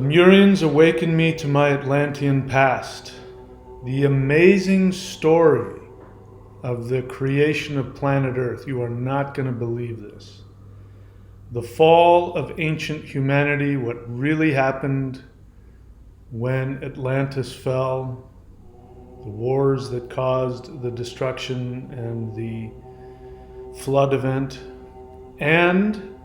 Lemurians awaken me to my Atlantean past. The amazing story of the creation of planet Earth. You are not going to believe this. The fall of ancient humanity, what really happened when Atlantis fell, the wars that caused the destruction and the flood event, and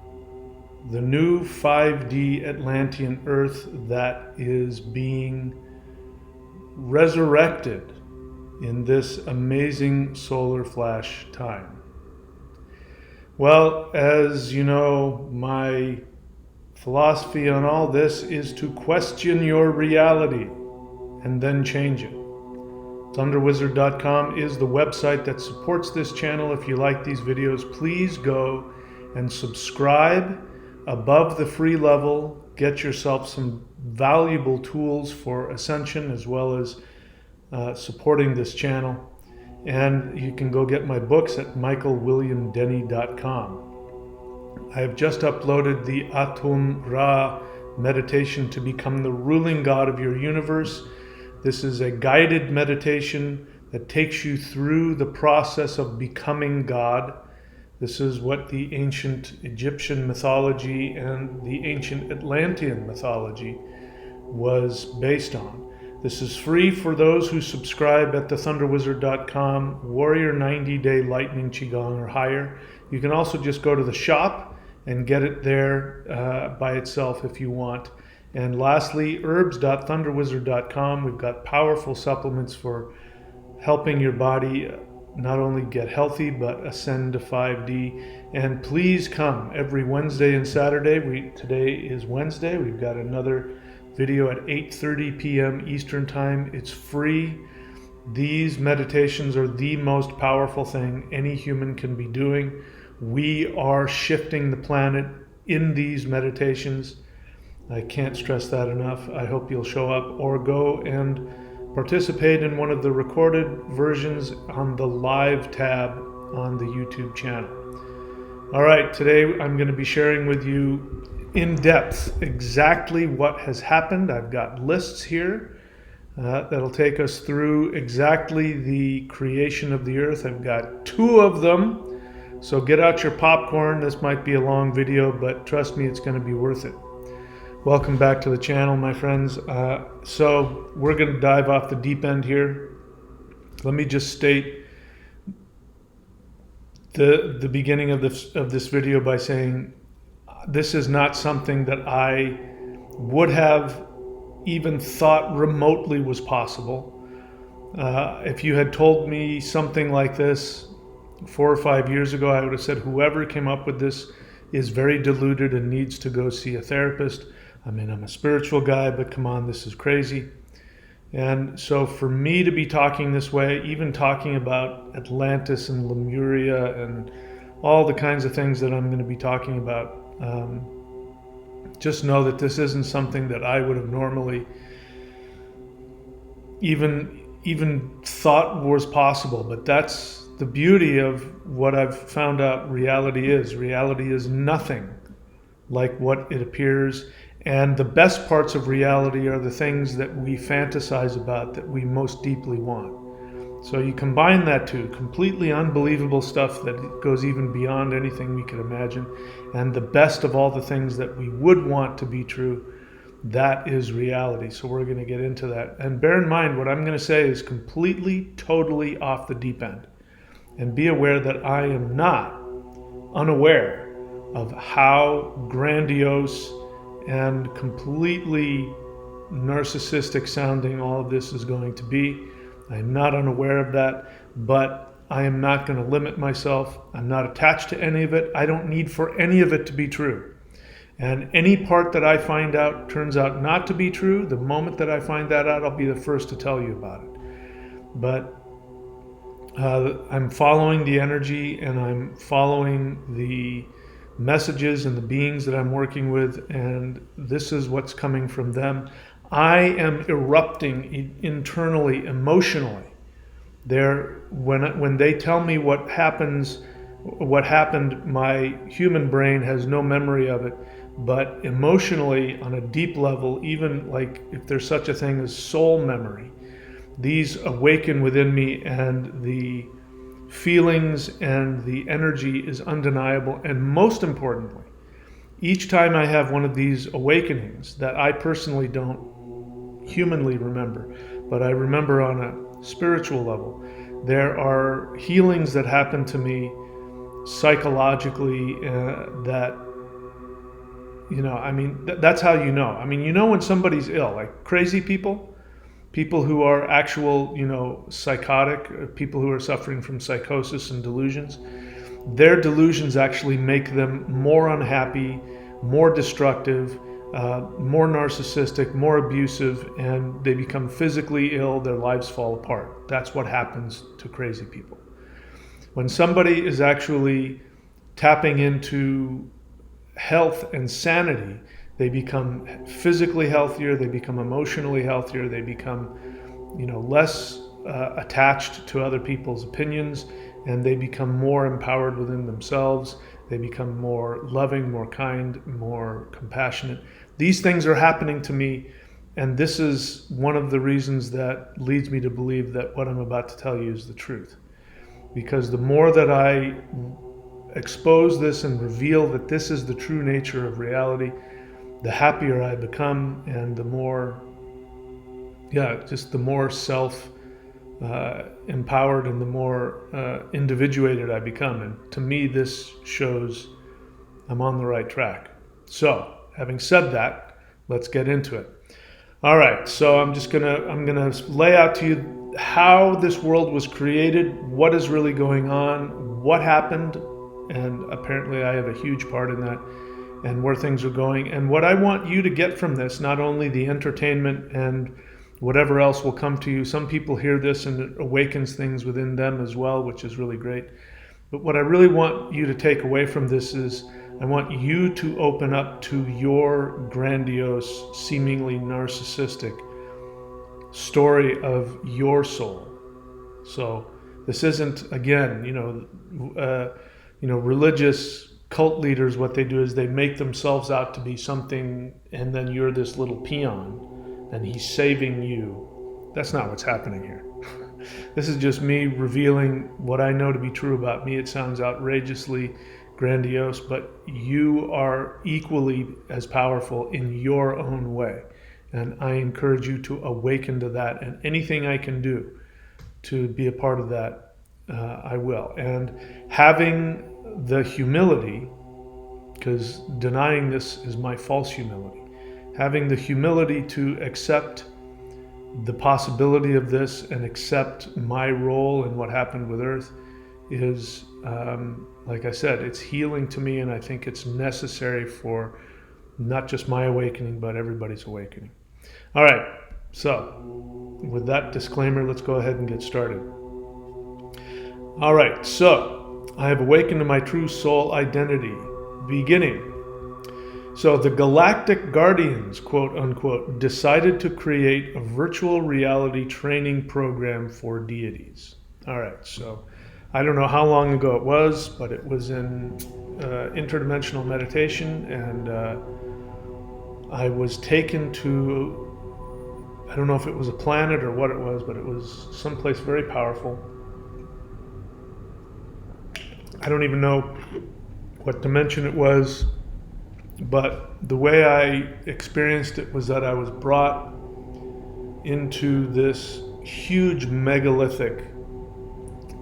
the new 5D Atlantean Earth that is being resurrected in this amazing solar flash time. Well, as you know, my philosophy on all this is to question your reality and then change it. ThunderWizard.com is the website that supports this channel. If you like these videos, please go and subscribe. Above the free level, get yourself some valuable tools for ascension as well as supporting this channel. And you can go get my books at michaelwilliamdenny.com. I have just uploaded the Atum Ra meditation to become the ruling god of your universe. This is a guided meditation that takes you through the process of becoming God. This is what the ancient Egyptian mythology and the ancient Atlantean mythology was based on. This is free for those who subscribe at thethunderwizard.com, Warrior 90-Day Lightning Qigong or higher. You can also just go to the shop and get it there by itself if you want. And lastly, herbs.thunderwizard.com. We've got powerful supplements for helping your body not only get healthy, but ascend to 5D. And please come every Wednesday and Saturday. Today is Wednesday. We've got another video at 8:30 p.m. Eastern Time. It's free. These meditations are the most powerful thing any human can be doing. We are shifting the planet in these meditations. I can't stress that enough. I hope you'll show up or go and participate in one of the recorded versions on the live tab on the YouTube channel. All right, today I'm going to be sharing with you in depth exactly what has happened. I've got lists here that'll take us through exactly the creation of the earth. I've got 2 of them, so get out your popcorn. This might be a long video, but trust me, it's going to be worth it. Welcome back to the channel, my friends. So we're going to dive off the deep end here. Let me just state the beginning of this video by saying this is not something that I would have even thought remotely was possible. If you had told me something like this 4 or 5 years ago, I would have said whoever came up with this is very deluded and needs to go see a therapist. I mean, I'm a spiritual guy, but come on, this is crazy. And so for me to be talking this way, even talking about Atlantis and Lemuria and all the kinds of things that I'm going to be talking about, just know that this isn't something that I would have normally even thought was possible. But that's the beauty of what I've found out reality is. Reality is nothing like what it appears. And the best parts of reality are the things that we fantasize about, that we most deeply want. So you combine that to completely unbelievable stuff that goes even beyond anything we could imagine, and the best of all the things that we would want to be true, that is reality. So we're going to get into that. And bear in mind, what I'm going to say is completely, totally off the deep end. And be aware that I am not unaware of how grandiose and completely narcissistic sounding all of this is going to be. I am not unaware of that, but I am not going to limit myself. I'm not attached to any of it. I don't need for any of it to be true. And any part that I find out turns out not to be true, the moment that I find that out, I'll be the first to tell you about it. But I'm following the energy, and I'm following the messages and the beings that I'm working with, and this is what's coming from them. I am erupting internally, emotionally. When they tell me what happened, my human brain has no memory of it, but emotionally, on a deep level, even like if there's such a thing as soul memory, these awaken within me, and the feelings and the energy is undeniable. And most importantly, each time I have one of these awakenings that I personally don't humanly remember, but I remember on a spiritual level, there are healings that happen to me psychologically that, that's how you know. When somebody's ill, like crazy people who are actual, psychotic, people who are suffering from psychosis and delusions, their delusions actually make them more unhappy, more destructive, more narcissistic, more abusive, and they become physically ill, their lives fall apart. That's what happens to crazy people. When somebody is actually tapping into health and sanity, they become physically healthier, they become emotionally healthier, they become, less attached to other people's opinions, and they become more empowered within themselves. They become more loving, more kind, more compassionate. These things are happening to me, and this is one of the reasons that leads me to believe that what I'm about to tell you is the truth. Because the more that I expose this and reveal that this is the true nature of reality, the happier I become, and the more, the more self empowered and the more individuated I become. And to me, this shows I'm on the right track. So, having said that, let's get into it. All right, so I'm gonna lay out to you how this world was created, what is really going on, what happened, and apparently I have a huge part in that, and where things are going, and what I want you to get from this, not only the entertainment and whatever else will come to you. Some people hear this and it awakens things within them as well, which is really great. But what I really want you to take away from this is I want you to open up to your grandiose, seemingly narcissistic story of your soul. So this isn't, again, religious cult leaders, what they do is they make themselves out to be something, and then you're this little peon and he's saving you. That's not what's happening here. This is just me revealing what I know to be true about me. It sounds outrageously grandiose, but you are equally as powerful in your own way. And I encourage you to awaken to that, and anything I can do to be a part of that, I will. And having the humility, because denying this is my false humility, having the humility to accept the possibility of this and accept my role in what happened with Earth is, like I said, it's healing to me, and I think it's necessary for not just my awakening, but everybody's awakening. All right, so with that disclaimer, let's go ahead and get started. All right, so I have awakened to my true soul identity, beginning. So the Galactic Guardians, quote unquote, decided to create a virtual reality training program for deities. All right, so I don't know how long ago it was, but it was in interdimensional meditation, and I was taken to, I don't know if it was a planet or what it was, but it was someplace very powerful. I don't even know what dimension it was, but the way I experienced it was that I was brought into this huge megalithic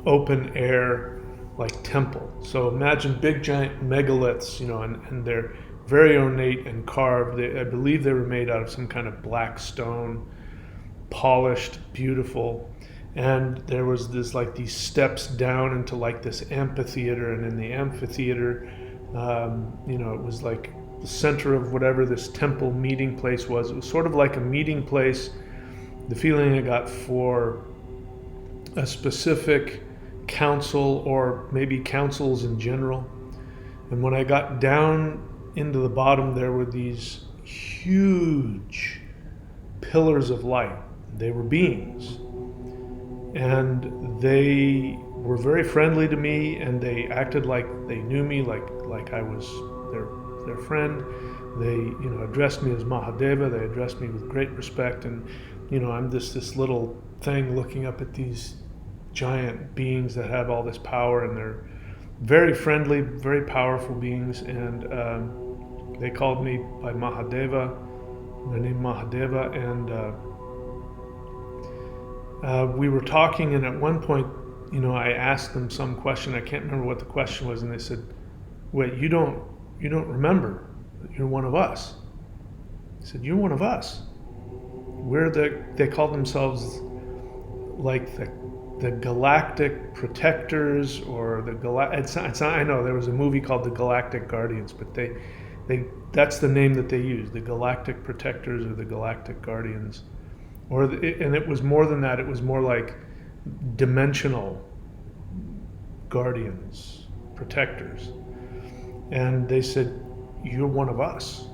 open air like temple. So imagine big giant megaliths, and they're very ornate and carved. I believe they were made out of some kind of black stone, polished, beautiful. And there was these steps down into like this amphitheater, and in the amphitheater, it was like the center of whatever this temple meeting place was. It was sort of like a meeting place, the feeling I got, for a specific council, or maybe councils in general. And when I got down into the bottom, there were these huge pillars of light. They were beings, and they were very friendly to me, and they acted like they knew me, like I was their their friend. They, addressed me as Mahadeva. They addressed me with great respect, and I'm this little thing looking up at these giant beings that have all this power, and they're very friendly, very powerful beings. And they called me by Mahadeva, my name Mahadeva, and we were talking. And at one point, I asked them some question. I can't remember what the question was, and they said, "Wait, you don't remember? You're one of us." I said, "You're one of us. They called themselves like the Galactic Protectors, or it's not, I know there was a movie called The Galactic Guardians, but that's the name that they used, the Galactic Protectors or the Galactic Guardians, and it was more than that. It was more like dimensional guardians, protectors. And they said, "You're one of us."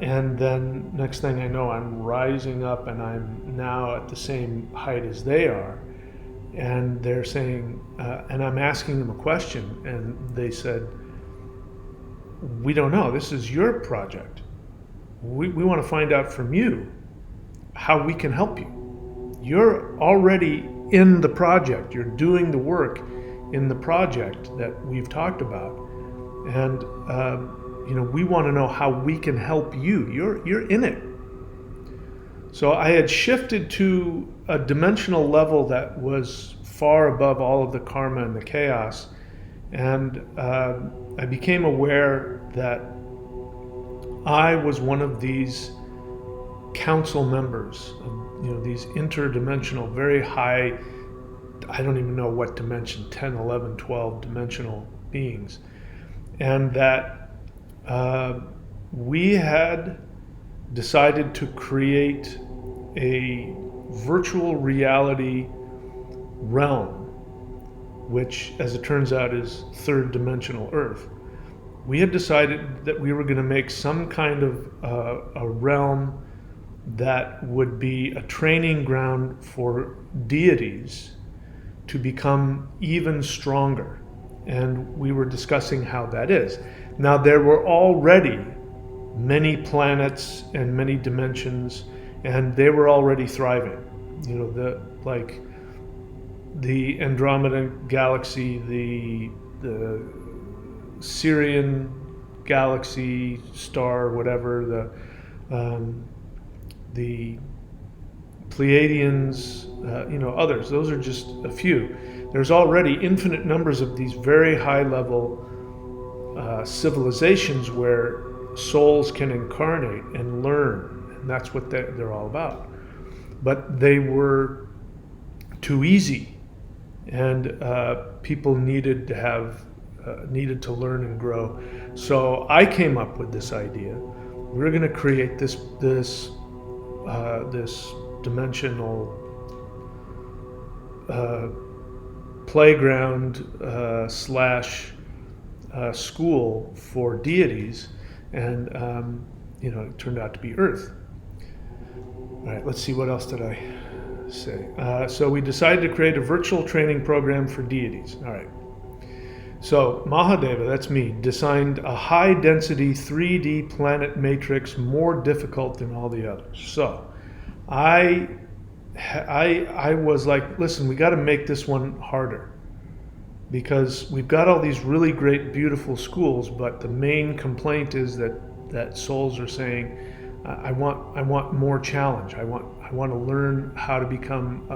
And then next thing I know, I'm rising up, and I'm now at the same height as they are. And they're saying, and I'm asking them a question, and they said, "We don't know. This is your project. We want to find out from you how we can help you. You're already in the project. You're doing the work in the project that we've talked about. And we want to know how we can help you. You're in it." So I had shifted to a dimensional level that was far above all of the karma and the chaos, and I became aware that I was one of these council members of these interdimensional, very high, I don't even know what dimension, 10, 11, 12 dimensional beings, and that we had decided to create a virtual reality realm, which, as it turns out, is third dimensional Earth. We had decided that we were going to make some kind of a realm that would be a training ground for deities to become even stronger. And we were discussing how that is. Now, there were already many planets and many dimensions, and they were already thriving. The Andromeda galaxy, the Sirian galaxy star, whatever, the Pleiadians, others. Those are just a few. There's already infinite numbers of these very high-level civilizations where souls can incarnate and learn, and that's what they're all about. But they were too easy, and people needed to learn and grow. So I came up with this idea. We're going to create this dimensional playground / school for deities, and it turned out to be Earth. All right, let's see, what else did I say? So we decided to create a virtual training program for deities. All right. So Mahadeva, that's me, designed a high-density 3D planet matrix more difficult than all the others. So I was like, listen, we got to make this one harder, because we've got all these really great, beautiful schools, but the main complaint is that souls are saying, I want more challenge. I want to learn how to become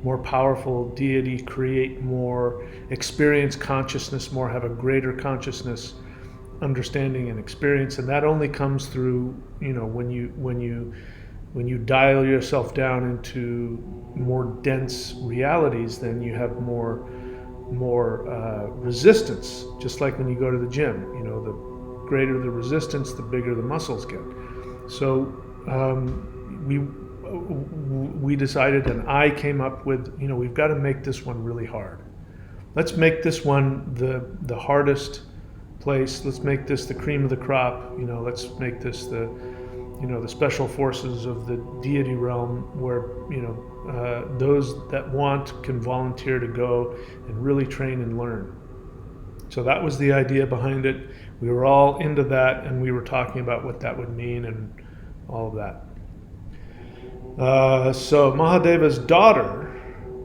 more powerful deity, create more, experience consciousness more, have a greater consciousness, understanding and experience, and that only comes through when you dial yourself down into more dense realities. Then you have more resistance. Just like when you go to the gym, the greater the resistance, the bigger the muscles get. So we decided, and I came up with, we've got to make this one really hard. Let's make this one the hardest place. Let's make this the cream of the crop. Let's make this the special forces of the deity realm, where those that want can volunteer to go and really train and learn. So that was the idea behind it. We were all into that, and we were talking about what that would mean and all of that. So Mahadeva's daughter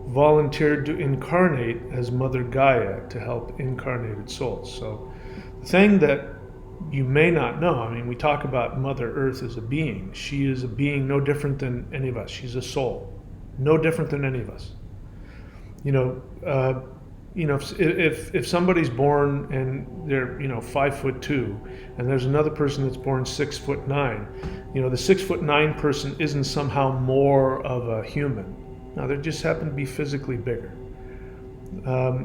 volunteered to incarnate as Mother Gaia to help incarnated souls. So the thing that you may not know, I mean, we talk about Mother Earth as a being. She is a being no different than any of us. She's a soul, no different than any of us. If somebody's born and they're 5'2", and there's another person that's born 6'9", the 6'9" person isn't somehow more of a human. No, they just happen to be physically bigger.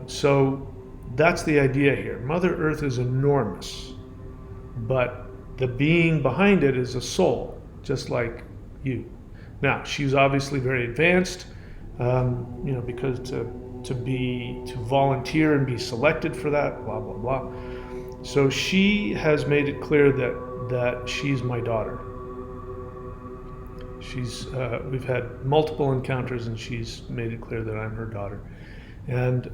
So that's the idea here. Mother Earth is enormous, but the being behind it is a soul, just like you. Now, she's obviously very advanced, because to volunteer and be selected for that, blah, blah, blah. So she has made it clear that she's my daughter. We've had multiple encounters, and she's made it clear that I'm her daughter. And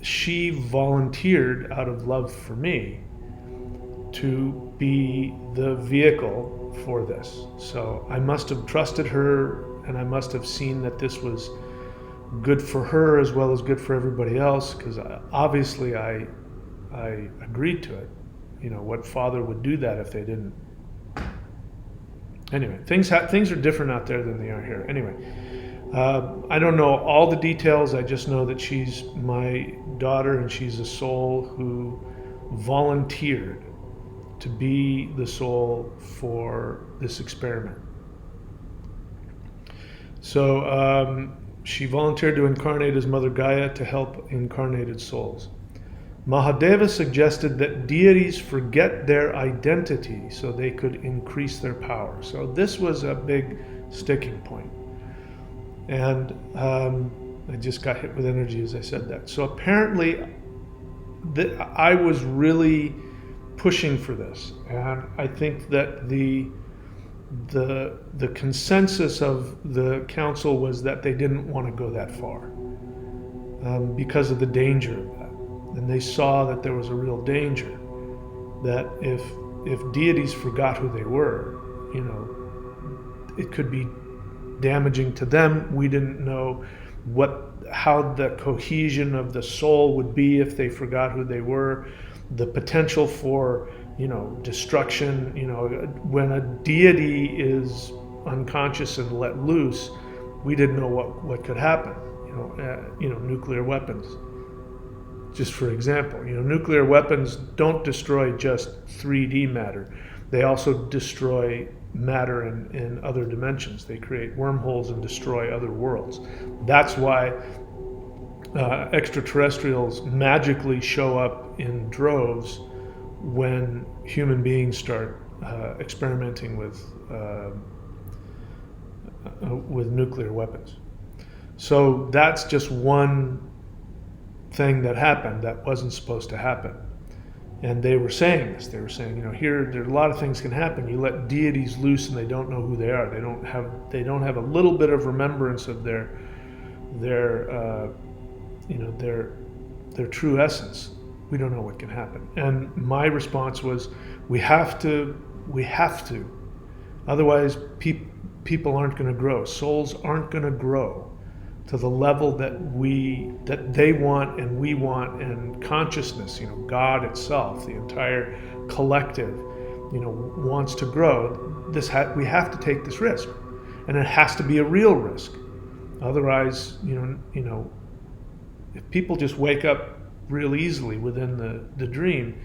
she volunteered out of love for me to be the vehicle for this. So I must have trusted her, and I must have seen that this was good for her as well as good for everybody else, because obviously I agreed to it. What father would do that if they didn't? Anyway, things are different out there than they are here. Anyway, I don't know all the details. I just know that she's my daughter, and she's a soul who volunteered to be the soul for this experiment. So she volunteered to incarnate as Mother Gaia to help incarnated souls. Mahadeva suggested that deities forget their identity so they could increase their power. So this was a big sticking point. And I just got hit with energy as I said that. So apparently I was really pushing for this. And I think that the consensus of the council was that they didn't want to go that far because of the danger of that. And they saw that there was a real danger, that if deities forgot who they were, it could be damaging to them. We didn't know how the cohesion of the soul would be if they forgot who they were, the potential for destruction. When a deity is unconscious and let loose, we didn't know what could happen. Nuclear weapons, just for example. Nuclear weapons don't destroy just 3D matter. They also destroy matter in other dimensions. They create wormholes and destroy other worlds. That's why extraterrestrials magically show up in droves when human beings start experimenting with nuclear weapons. So that's just one thing that happened that wasn't supposed to happen. And they were saying this. They were saying, here there are a lot of things can happen. You let deities loose, and they don't know who they are. They don't have a little bit of remembrance of their true essence. We don't know what can happen. And my response was, we have to. Otherwise, people aren't going to grow. Souls aren't going to grow to the level that they want and we want, and consciousness, God itself, the entire collective, wants to grow. We have to take this risk, and it has to be a real risk. Otherwise, if people just wake up real easily within the dream,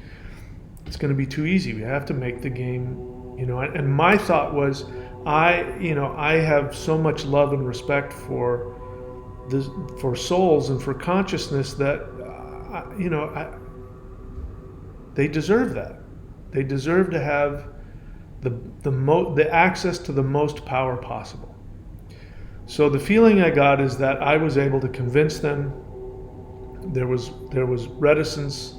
it's going to be too easy. We have to make the game, And my thought was, I have so much love and respect for souls and for consciousness that they deserve that. They deserve to have the access to the most power possible. So the feeling I got is that I was able to convince them. There was reticence,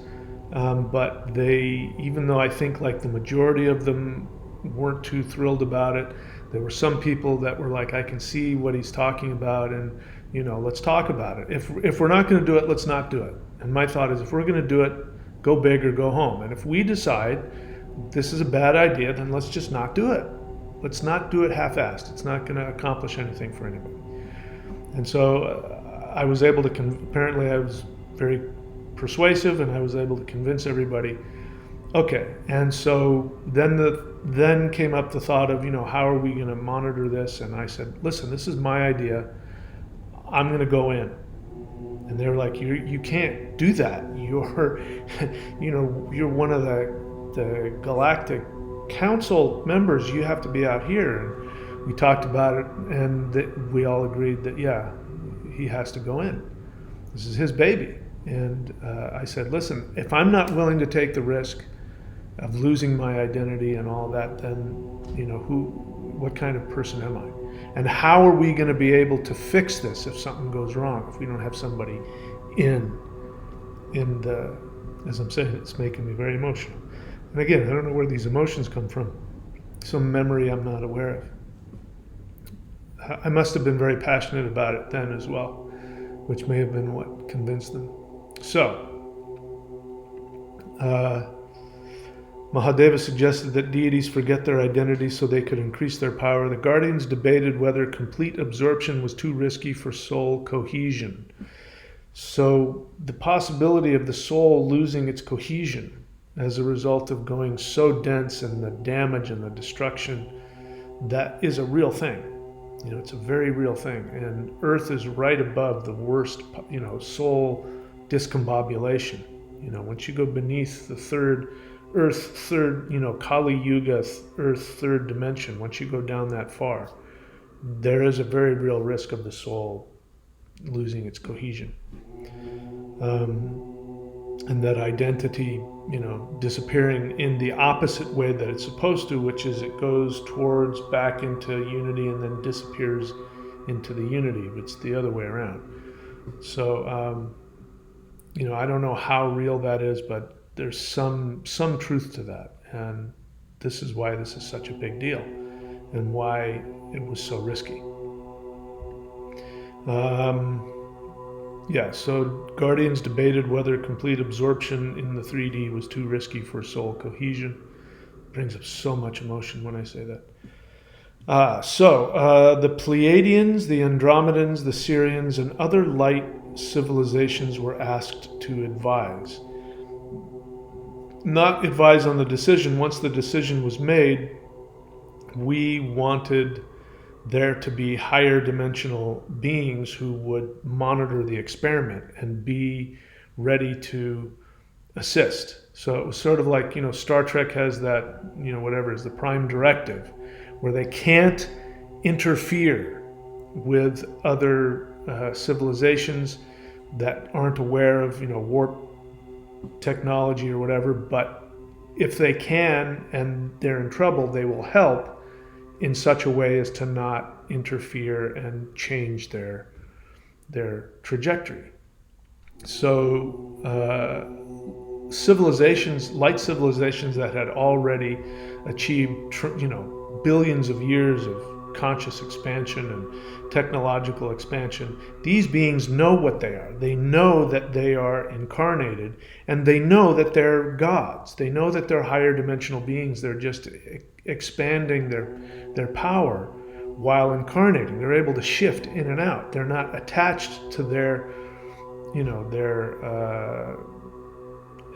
but even though I think like the majority of them weren't too thrilled about it, there were some people that were like, I can see what he's talking about, and let's talk about it. If we're not going to do it, let's not do it. And my thought is, if we're going to do it, go big or go home. And if we decide this is a bad idea, then let's just not do it. Let's not do it half-assed. It's not going to accomplish anything for anybody. And so I was able to, apparently I was very persuasive, and I was able to convince everybody. Okay, and so then came up the thought of, how are we going to monitor this? And I said, listen, this is my idea. I'm going to go in. And they were like, you can't do that. You're, you're one of the Galactic Council members. You have to be out here. And we talked about it, and we all agreed that, yeah, he has to go in. This is his baby. And I said, listen, if I'm not willing to take the risk of losing my identity and all that, then, what kind of person am I? And how are we going to be able to fix this if something goes wrong, if we don't have somebody in the, as I'm saying, it's making me very emotional. And again, I don't know where these emotions come from. Some memory I'm not aware of. I must have been very passionate about it then as well, which may have been what convinced them. So, Mahadeva suggested that deities forget their identity so they could increase their power. The guardians debated whether complete absorption was too risky for soul cohesion. So the possibility of the soul losing its cohesion as a result of going so dense, and the damage and the destruction, that is a real thing. It's a very real thing. And Earth is right above the worst, soul discombobulation. Once you go beneath the third Kali Yuga, Earth third dimension, once you go down that far, there is a very real risk of the soul losing its cohesion. And that identity, disappearing in the opposite way that it's supposed to, which is it goes towards back into unity and then disappears into the unity. It's the other way around. So, I don't know how real that is, but there's some truth to that. And this is why this is such a big deal and why it was so risky. So guardians debated whether complete absorption in the 3D was too risky for soul cohesion. It brings up so much emotion when I say that. The Pleiadians, the Andromedans, the Syrians, and other light civilizations were asked to advise. Not advise on the decision. Once the decision was made, we wanted there to be higher dimensional beings who would monitor the experiment and be ready to assist. So it was sort of like, Star Trek has that, whatever is the prime directive, where they can't interfere with other civilizations that aren't aware of, warp technology or whatever, but if they can and they're in trouble, they will help in such a way as to not interfere and change their trajectory. So civilizations, light civilizations that had already achieved, billions of years of conscious expansion and technological expansion, these beings know what they are. They know that they are incarnated, and they know that they're gods. They know that they're higher dimensional beings. They're just expanding their power while incarnating. They're able to shift in and out. They're not attached to their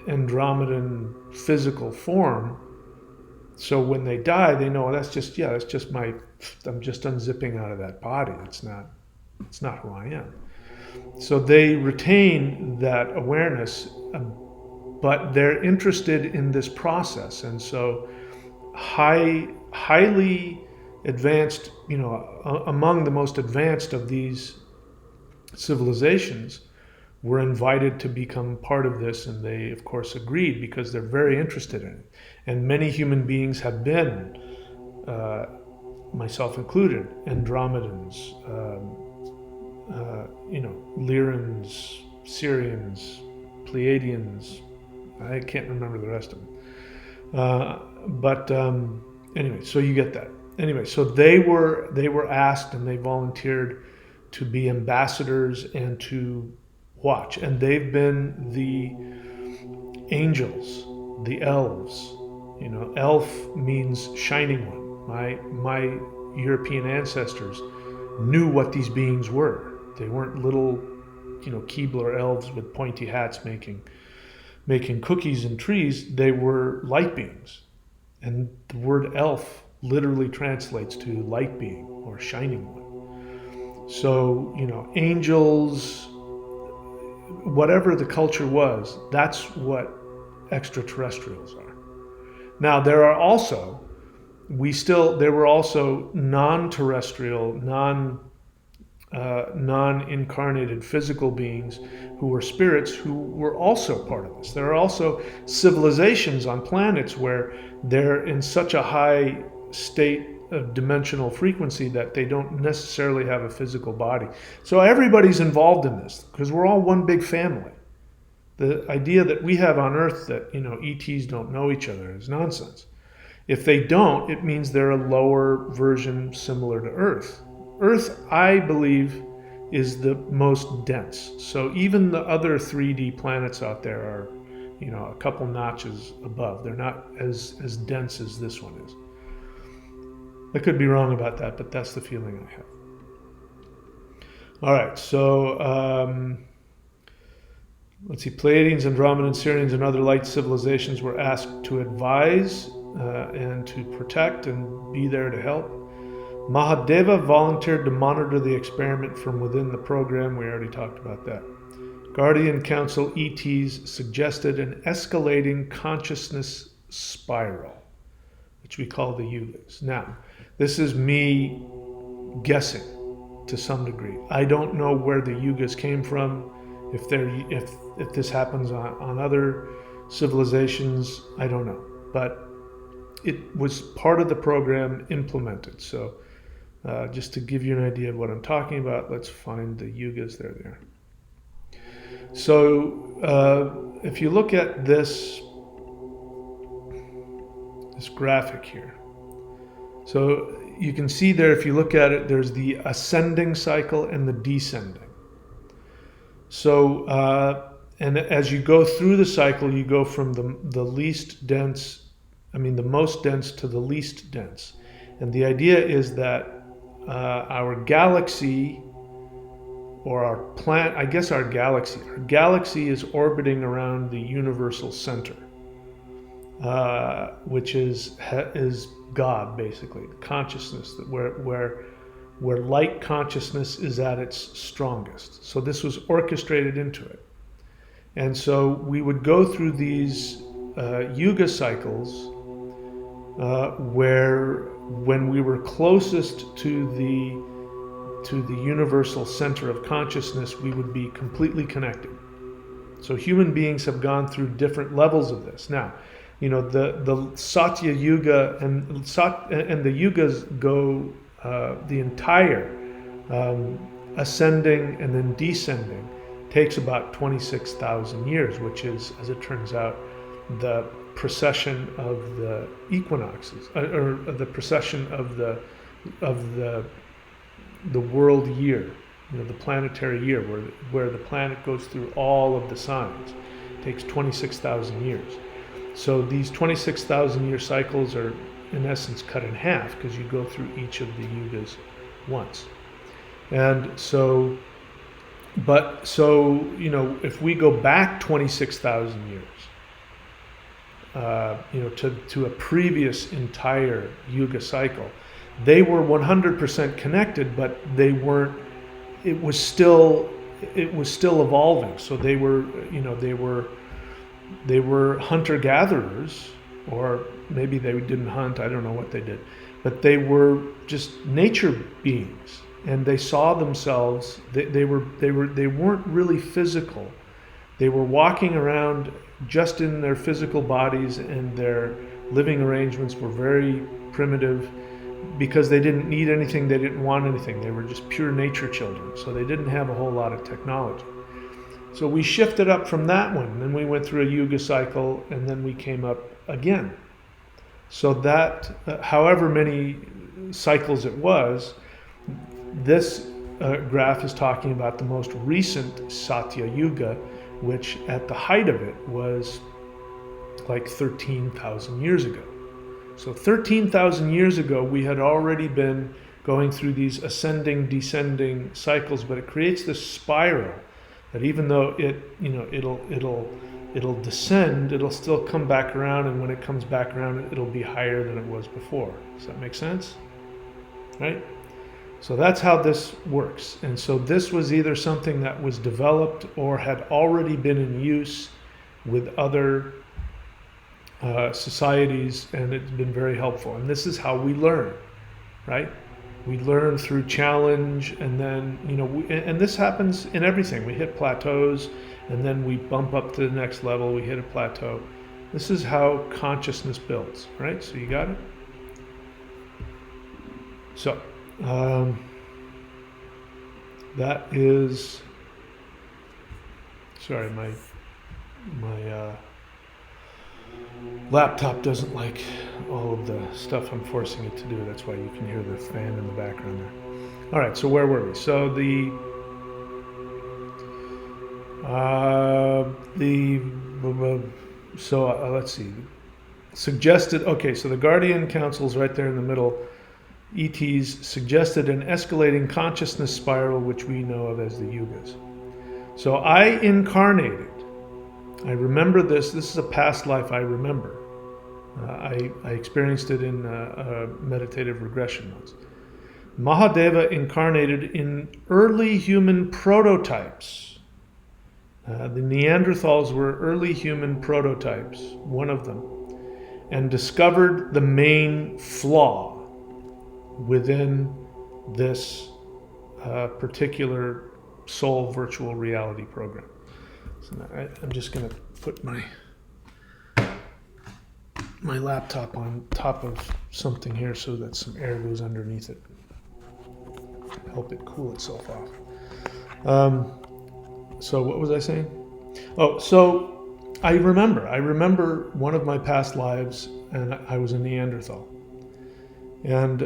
Andromedan physical form. So when they die, they know that's just I'm just unzipping out of that body. It's not who I am. So they retain that awareness, but they're interested in this process. And so highly advanced, among the most advanced of these civilizations were invited to become part of this, and they of course agreed because they're very interested in it. And many human beings have been, myself included, Andromedans, Lyrans, Syrians, Pleiadians. I can't remember the rest of them. Anyway, so you get that. Anyway, so they were asked, and they volunteered to be ambassadors and to watch, and they've been the angels, the elves. You know, elf means shining one. My European ancestors knew what these beings were. They weren't little, Keebler elves with pointy hats making cookies in trees. They were light beings. And the word elf literally translates to light being or shining one. So, angels, whatever the culture was, that's what extraterrestrials are. Now, there were also non-terrestrial, non-incarnated physical beings who were spirits who were also part of this. There are also civilizations on planets where they're in such a high state of dimensional frequency that they don't necessarily have a physical body. So everybody's involved in this because we're all one big family. The idea that we have on Earth that, ETs don't know each other is nonsense. If they don't, it means they're a lower version similar to Earth. Earth, I believe, is the most dense. So even the other 3D planets out there are, a couple notches above. They're not as dense as this one is. I could be wrong about that, but that's the feeling I have. All right, so let's see. Pleiadians, Andromedans, Sirians, and other light civilizations were asked to advise and to protect and be there to help. Mahadeva volunteered to monitor the experiment from within the program. We already talked about that. Guardian Council ETs suggested an escalating consciousness spiral, which we call the yugas. Now, this is me guessing to some degree. I don't know where the yugas came from. If this happens on other civilizations, I don't know. But it was part of the program implemented. So just to give you an idea of what I'm talking about, let's find the yugas. There. So if you look at this graphic here, so you can see there, if you look at it, there's the ascending cycle and the descending. So, and as you go through the cycle, you go from the most dense to the least dense. And the idea is that our galaxy, or our galaxy is orbiting around the universal center, which is God, basically, consciousness, where light consciousness is at its strongest. So this was orchestrated into it. And so we would go through these yuga cycles where when we were closest to the universal center of consciousness, we would be completely connected. So human beings have gone through different levels of this. Now, the Satya Yuga and the yugas go the entire ascending and then descending takes about 26,000 years, which is, as it turns out, the precession of the equinoxes, or the precession of the world year, the planetary year, where the planet goes through all of the signs. It takes 26,000 years. So these 26,000 year cycles are in essence cut in half because you go through each of the yugas once. And so, if we go back 26,000 years, to a previous entire yuga cycle, they were 100% connected, but they weren't. It was still evolving. So they were hunter-gatherers, or maybe they didn't hunt. I don't know what they did, but they were just nature beings, and they saw themselves. They weren't really physical. They were walking around just in their physical bodies, and their living arrangements were very primitive because they didn't need anything, they didn't want anything. They were just pure nature children, so they didn't have a whole lot of technology. So we shifted up from that one, then we went through a yuga cycle, and then we came up again. So that, however many cycles it was, this graph is talking about the most recent Satya Yuga, which at the height of it was like 13,000 years ago. So 13,000 years ago, we had already been going through these ascending, descending cycles, but it creates this spiral that even though it'll descend, it'll still come back around, and when it comes back around, it'll be higher than it was before. Does that make sense? Right? So that's how this works. And so this was either something that was developed or had already been in use with other societies, and it's been very helpful. And this is how we learn, right? We learn through challenge, and then, and this happens in everything. We hit plateaus, and then we bump up to the next level, we hit a plateau. This is how consciousness builds, right? So you got it? So, that is, sorry, my laptop doesn't like all of the stuff I'm forcing it to do. That's why you can hear the fan in the background there. All right, so where were we? So let's see. Suggested, okay, so the Guardian Council's right there in the middle. ETs suggested an escalating consciousness spiral, which we know of as the yugas. So I incarnated. I remember this. This is a past life I remember. I experienced it in a meditative regression once. Mahadeva incarnated in early human prototypes. The Neanderthals were early human prototypes, one of them, and discovered the main flaw within this particular soul virtual reality program. So now I'm just going to put my laptop on top of something here so that some air goes underneath it. Help it cool itself off. So what was I saying? Oh, so I remember one of my past lives, and I was a Neanderthal. And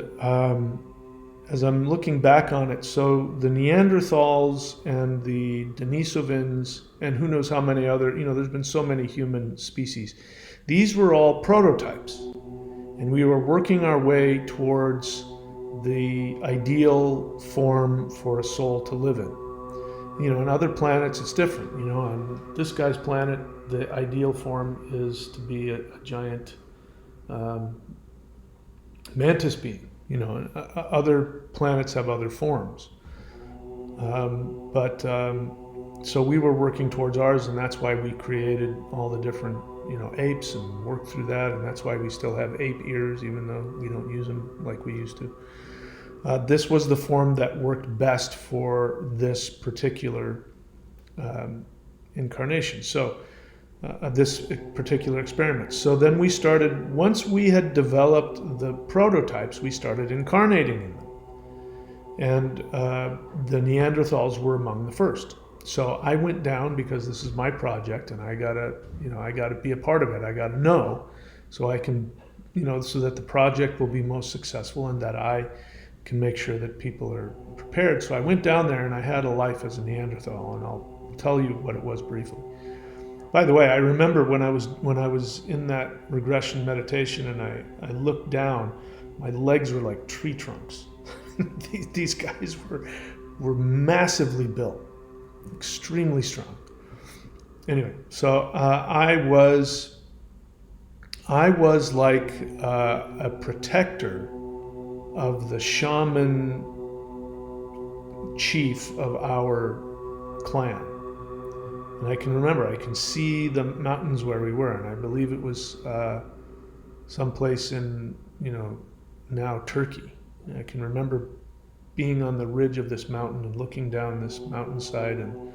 as I'm looking back on it, so the Neanderthals and the Denisovans, and who knows how many other, there's been so many human species. These were all prototypes. And we were working our way towards the ideal form for a soul to live in. On other planets, it's different. On this guy's planet, the ideal form is to be a giant mantis being. Other planets have other forms. So we were working towards ours, and that's why we created all the different, apes and worked through that, and that's why we still have ape ears, even though we don't use them like we used to. This was the form that worked best for this particular incarnation. So this particular experiment. So then we started, once we had developed the prototypes, we started incarnating in them. And the Neanderthals were among the first. So I went down because this is my project, and I gotta be a part of it. I gotta know, so I can, so that the project will be most successful and that I can make sure that people are prepared. So I went down there and I had a life as a Neanderthal, and I'll tell you what it was briefly. By the way, I remember when I was in that regression meditation and I looked down, my legs were like tree trunks. These guys were massively built, extremely strong. Anyway, so I was like a protector of the shaman chief of our clan. And I can remember, I can see the mountains where we were, and I believe it was someplace in, now Turkey. And I can remember being on the ridge of this mountain and looking down this mountainside, and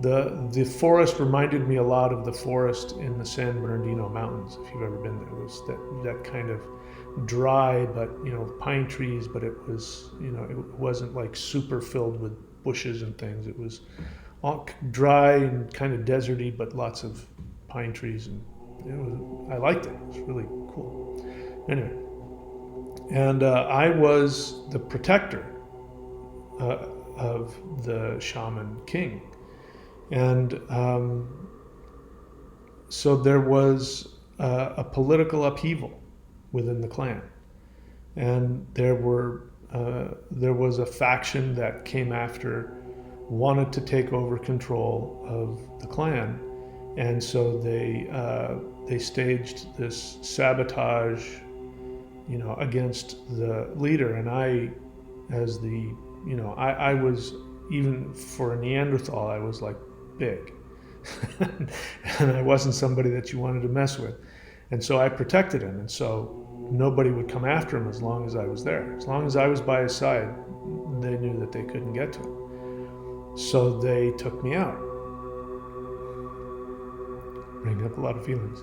the forest reminded me a lot of the forest in the San Bernardino Mountains, if you've ever been there. It was that kind of dry, but, pine trees, but it was, it wasn't like super filled with bushes and things. It was all dry and kind of deserty, but lots of pine trees, and I liked it. It was really cool. Anyway, and I was the protector of the shaman king. And so there was a political upheaval within the clan. And there was a faction that came after, wanted to take over control of the clan. And so they staged this sabotage, against the leader. And I was, even for a Neanderthal, I was like big. And I wasn't somebody that you wanted to mess with. And so I protected him. And so nobody would come after him as long as I was there. As long as I was by his side, they knew that they couldn't get to him. So they took me out. Bringing up a lot of feelings.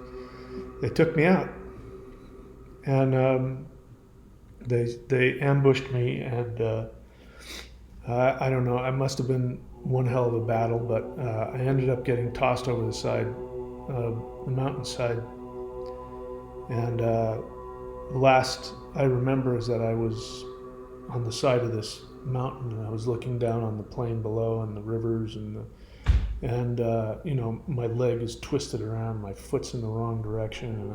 They took me out. And they ambushed me, and I don't know, I must have been one hell of a battle, but I ended up getting tossed over the side of the mountainside. And last I remember is that I was on the side of this mountain, and I was looking down on the plain below and the rivers, and my leg is twisted around, my foot's in the wrong direction, and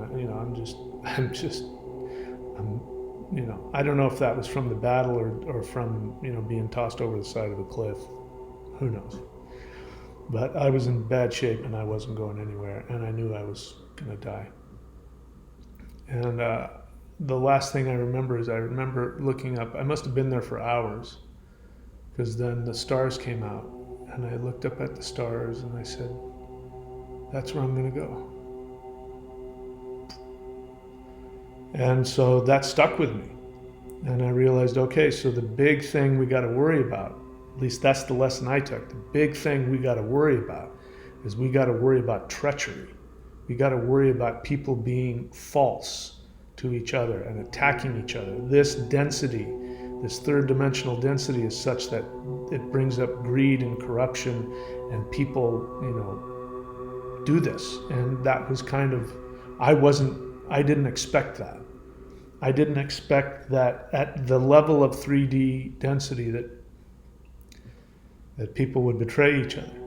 I don't know if that was from the battle or from being tossed over the side of a cliff. Who knows? But I was in bad shape, and I wasn't going anywhere, and I knew I was gonna die. And the last thing I remember is I remember looking up. I must have been there for hours, because then the stars came out, and I looked up at the stars and I said, that's where I'm going to go. And so that stuck with me. And I realized, okay, so the big thing we got to worry about, at least that's the lesson I took, the big thing we got to worry about is we got to worry about treachery. We got to worry about people being false to each other and attacking each other. This density, this third dimensional density, is such that it brings up greed and corruption, and people, do this. And that was kind of, I didn't expect that. I didn't expect that at the level of 3D density that people would betray each other.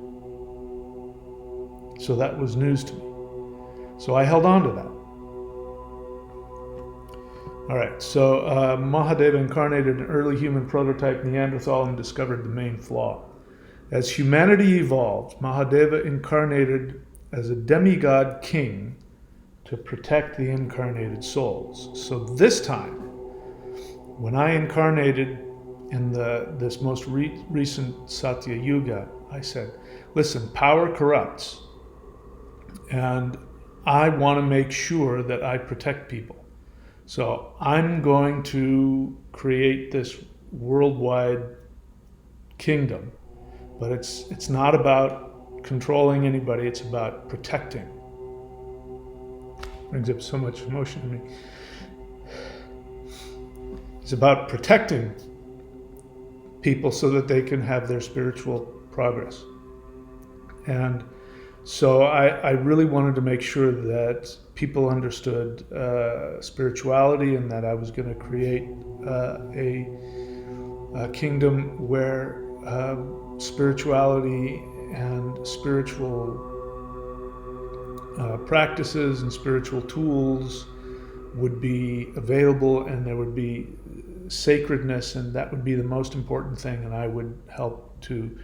So that was news to me. So I held on to that. All right, so Mahadeva incarnated an early human prototype Neanderthal and discovered the main flaw. As humanity evolved, Mahadeva incarnated as a demigod king to protect the incarnated souls. So this time, when I incarnated in this most recent Satya Yuga, I said, listen, power corrupts, and I want to make sure that I protect people. So I'm going to create this worldwide kingdom, but it's not about controlling anybody, it's about protecting. Brings up so much emotion in me. It's about protecting people so that they can have their spiritual progress. And so I really wanted to make sure that people understood spirituality, and that I was going to create a kingdom where spirituality and spiritual practices and spiritual tools would be available, and there would be sacredness, and that would be the most important thing, and I would help to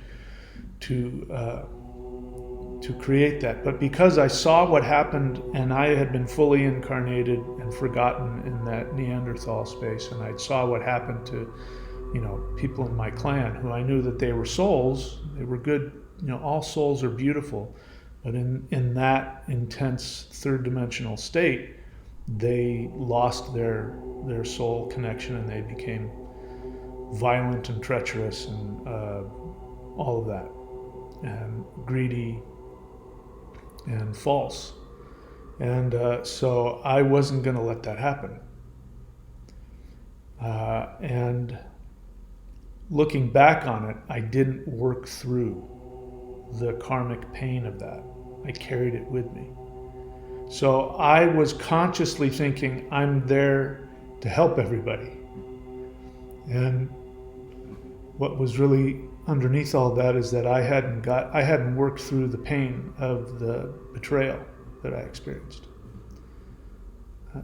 create that. But because I saw what happened, and I had been fully incarnated and forgotten in that Neanderthal space, and I saw what happened to people in my clan who I knew that they were souls, they were good, all souls are beautiful, but in that intense third dimensional state, they lost their soul connection, and they became violent and treacherous and all of that, and greedy and false. And so I wasn't going to let that happen. And looking back on it, I didn't work through the karmic pain of that. I carried it with me. So I was consciously thinking, I'm there to help everybody. And what was really underneath all that is that I hadn't worked through the pain of the betrayal that I experienced. I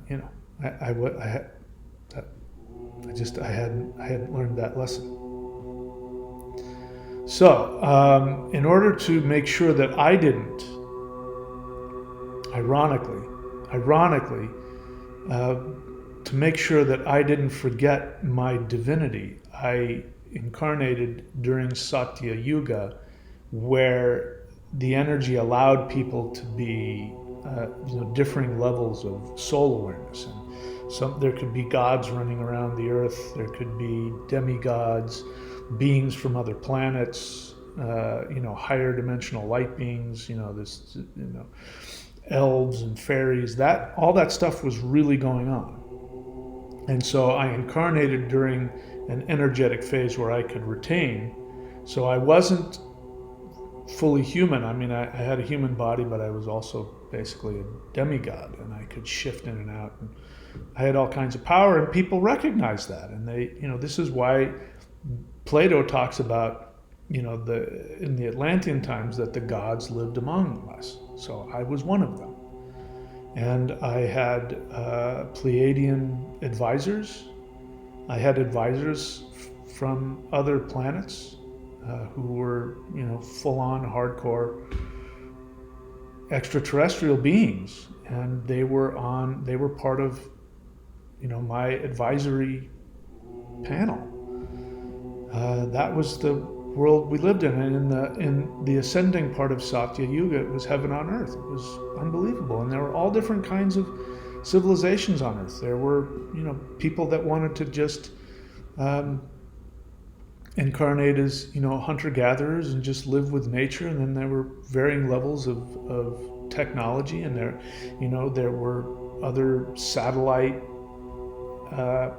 hadn't learned that lesson. So, in order to make sure that I didn't, ironically, to make sure that I didn't forget my divinity, I incarnated during Satya Yuga, where the energy allowed people to be differing levels of soul awareness. And there could be gods running around the earth, there could be demigods, beings from other planets, higher dimensional light beings, elves and fairies. All that stuff was really going on. And so I incarnated during an energetic phase where I could retain. So I wasn't fully human. I mean, I had a human body, but I was also basically a demigod, and I could shift in and out. And I had all kinds of power, and people recognized that. And this is why Plato talks about, in the Atlantean times, that the gods lived among us. So I was one of them. And I had Pleiadian advisors. I had advisors from other planets who were, full-on hardcore extraterrestrial beings, and they were part of, my advisory panel. That was the world we lived in, and in the ascending part of Satya Yuga, it was heaven on earth. It was unbelievable, and there were all different kinds of civilizations on earth. There were, people that wanted to just incarnate as, hunter-gatherers and just live with nature, and then there were varying levels of technology, and there were other satellite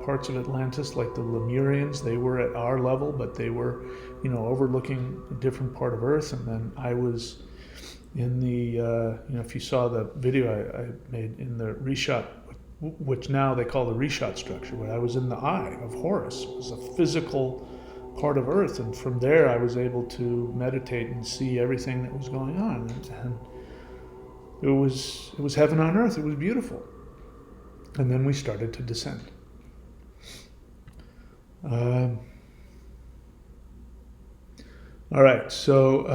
parts of Atlantis, like the Lemurians. They were at our level, but they were, overlooking a different part of Earth. And then I was in the, if you saw the video I made in the reshot, which now they call the reshot structure, but I was in the eye of Horus. It was a physical part of Earth, and from there I was able to meditate and see everything that was going on, and it was heaven on earth. It was beautiful. And then we started to descend. All right, so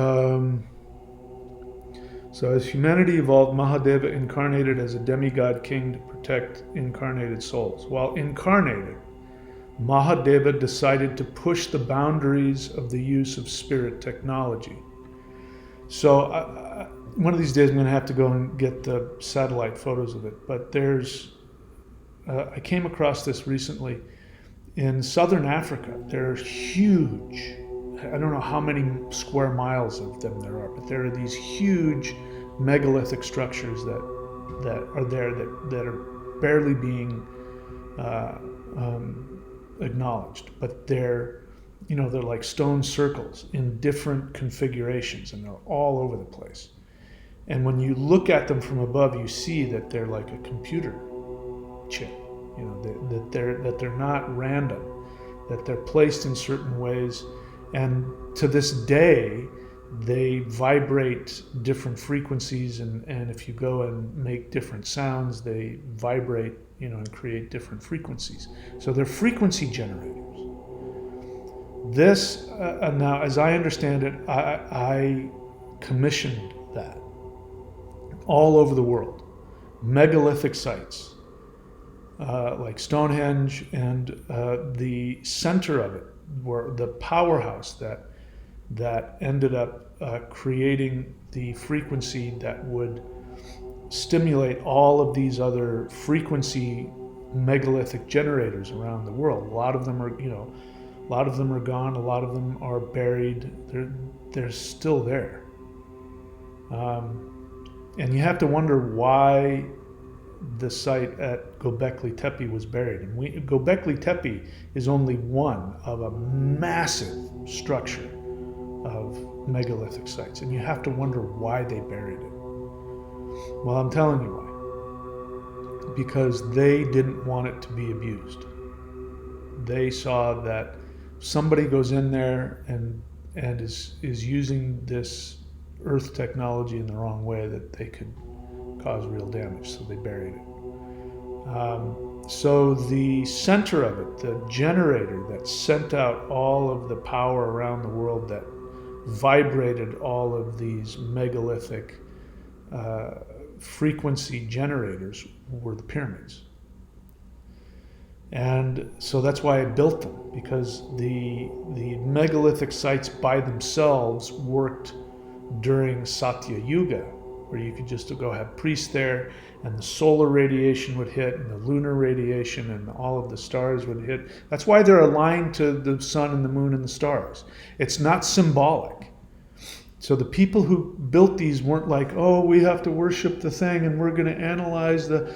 as humanity evolved, Mahadeva incarnated as a demigod king to protect incarnated souls. While incarnated, Mahadeva decided to push the boundaries of the use of spirit technology. So one of these days I'm going to have to go and get the satellite photos of it, but I came across this recently. In southern Africa, there's huge, I don't know how many square miles of them there are, but there are these huge megalithic structures that are there that are barely being acknowledged, but they're like stone circles in different configurations, and they're all over the place. And when you look at them from above, you see that they're like a computer chip, that they're not random, that they're placed in certain ways, and to this day they vibrate different frequencies, and if you go and make different sounds, they vibrate, and create different frequencies. So they're frequency generators. This, now as I understand it, I commissioned that all over the world. Megalithic sites, like Stonehenge, and the center of it, were the powerhouse that ended up creating the frequency that would stimulate all of these other frequency megalithic generators around the world. A lot of them are gone. A lot of them are buried. They're still there, and you have to wonder why the site at Göbekli Tepe was buried. And Göbekli Tepe is only one of a massive structure of megalithic sites, and you have to wonder why they buried it. Well, I'm telling you why. Because they didn't want it to be abused. They saw that somebody goes in there and and is using this Earth technology in the wrong way, that they could cause real damage, so they buried it. So the center of it, the generator that sent out all of the power around the world, that vibrated all of these megalithic frequency generators, were the pyramids. And so that's why I built them, because the megalithic sites by themselves worked during Satya Yuga, where you could just go have priests there, and the solar radiation would hit, and the lunar radiation, and all of the stars would hit. That's why they're aligned to the sun and the moon and the stars. It's not symbolic. So the people who built these weren't like, oh, we have to worship the thing and we're going to analyze the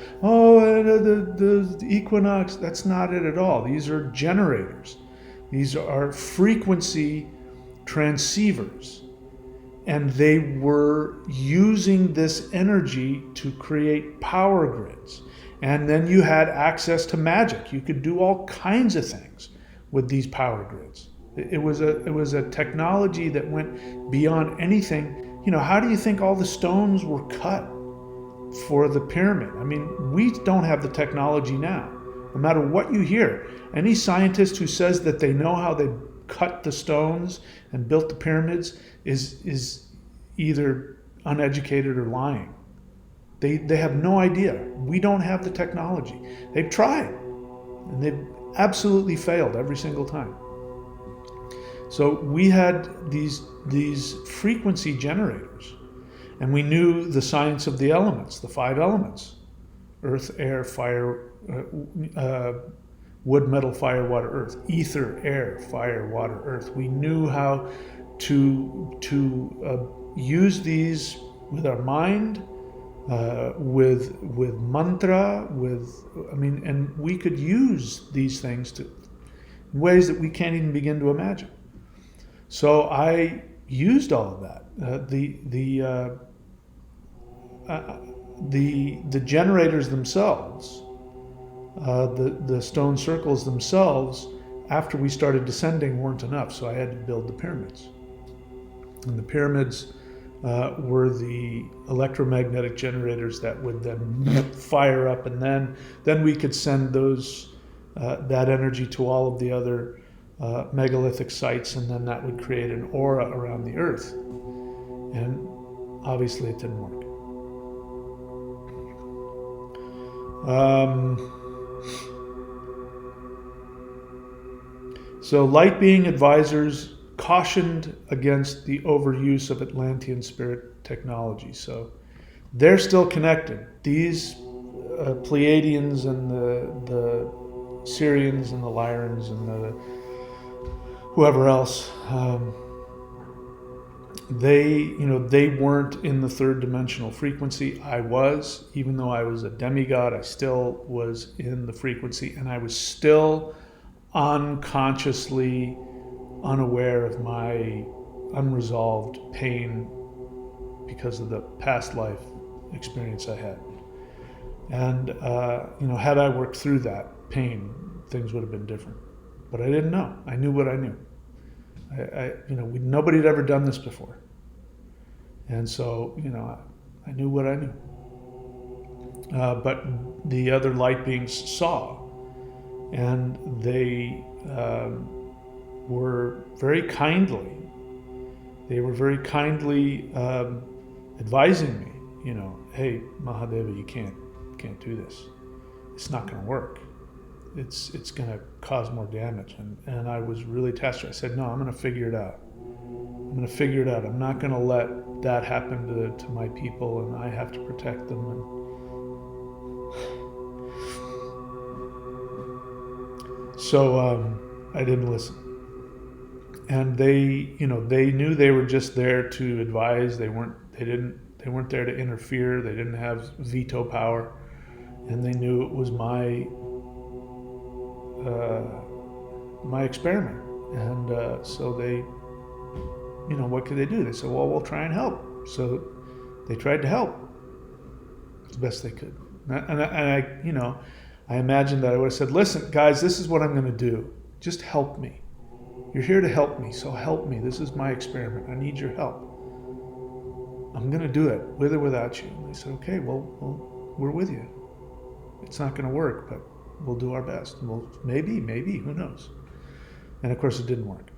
equinox. That's not it at all. These are generators. These are frequency transceivers. And they were using this energy to create power grids. And then you had access to magic. You could do all kinds of things with these power grids. It was a technology that went beyond anything. You know, how do you think all the stones were cut for the pyramid? I mean, we don't have the technology now. No matter what you hear, any scientist who says that they know how they cut the stones and built the pyramids is either uneducated or lying. They have no idea. We don't have the technology. They've tried, and they've absolutely failed every single time. So we had these frequency generators, and we knew the science of the elements, the 5 elements: earth, air, fire, wood, metal, fire, water, earth. Ether, air, fire, water, earth. We knew how to use these with our mind, with mantra, and we could use these things in ways that we can't even begin to imagine. So I used all of that. The generators themselves, the stone circles themselves, after we started descending, weren't enough. So I had to build the pyramids. And the pyramids were the electromagnetic generators that would then fire up, and then we could send that energy to all of the other megalithic sites, and then that would create an aura around the earth. And obviously it didn't work. So light being advisors cautioned against the overuse of Atlantean spirit technology. So they're still connected. These Pleiadians and the Syrians and the Lyrians and the whoever else, they weren't in the 3rd dimensional frequency. I was, even though I was a demigod, I still was in the frequency, and I was still unconsciously unaware of my unresolved pain because of the past life experience I had. And had I worked through that pain, things would have been different. But I didn't know. I knew what I knew. Nobody had ever done this before. And so, I knew what I knew. But the other light beings saw, and they were very kindly. They were very kindly advising me, hey, Mahadeva, you can't do this. It's not going to work. It's going to cause more damage. And I was really tested. I said, no, I'm going to figure it out. I'm not going to let that happen to my people, and I have to protect them. So I didn't listen. And they knew they were just there to advise. They weren't there to interfere. They didn't have veto power, and they knew it was my experiment. And so they, what could they do? They said, well, we'll try and help. So they tried to help as best they could. And I imagined that I would have said, listen, guys, this is what I'm going to do. Just help me. You're here to help me, so help me. This is my experiment. I need your help. I'm going to do it, with or without you. And they said, okay, well, we're with you. It's not going to work, but we'll do our best. Well, maybe, who knows? And of course, it didn't work.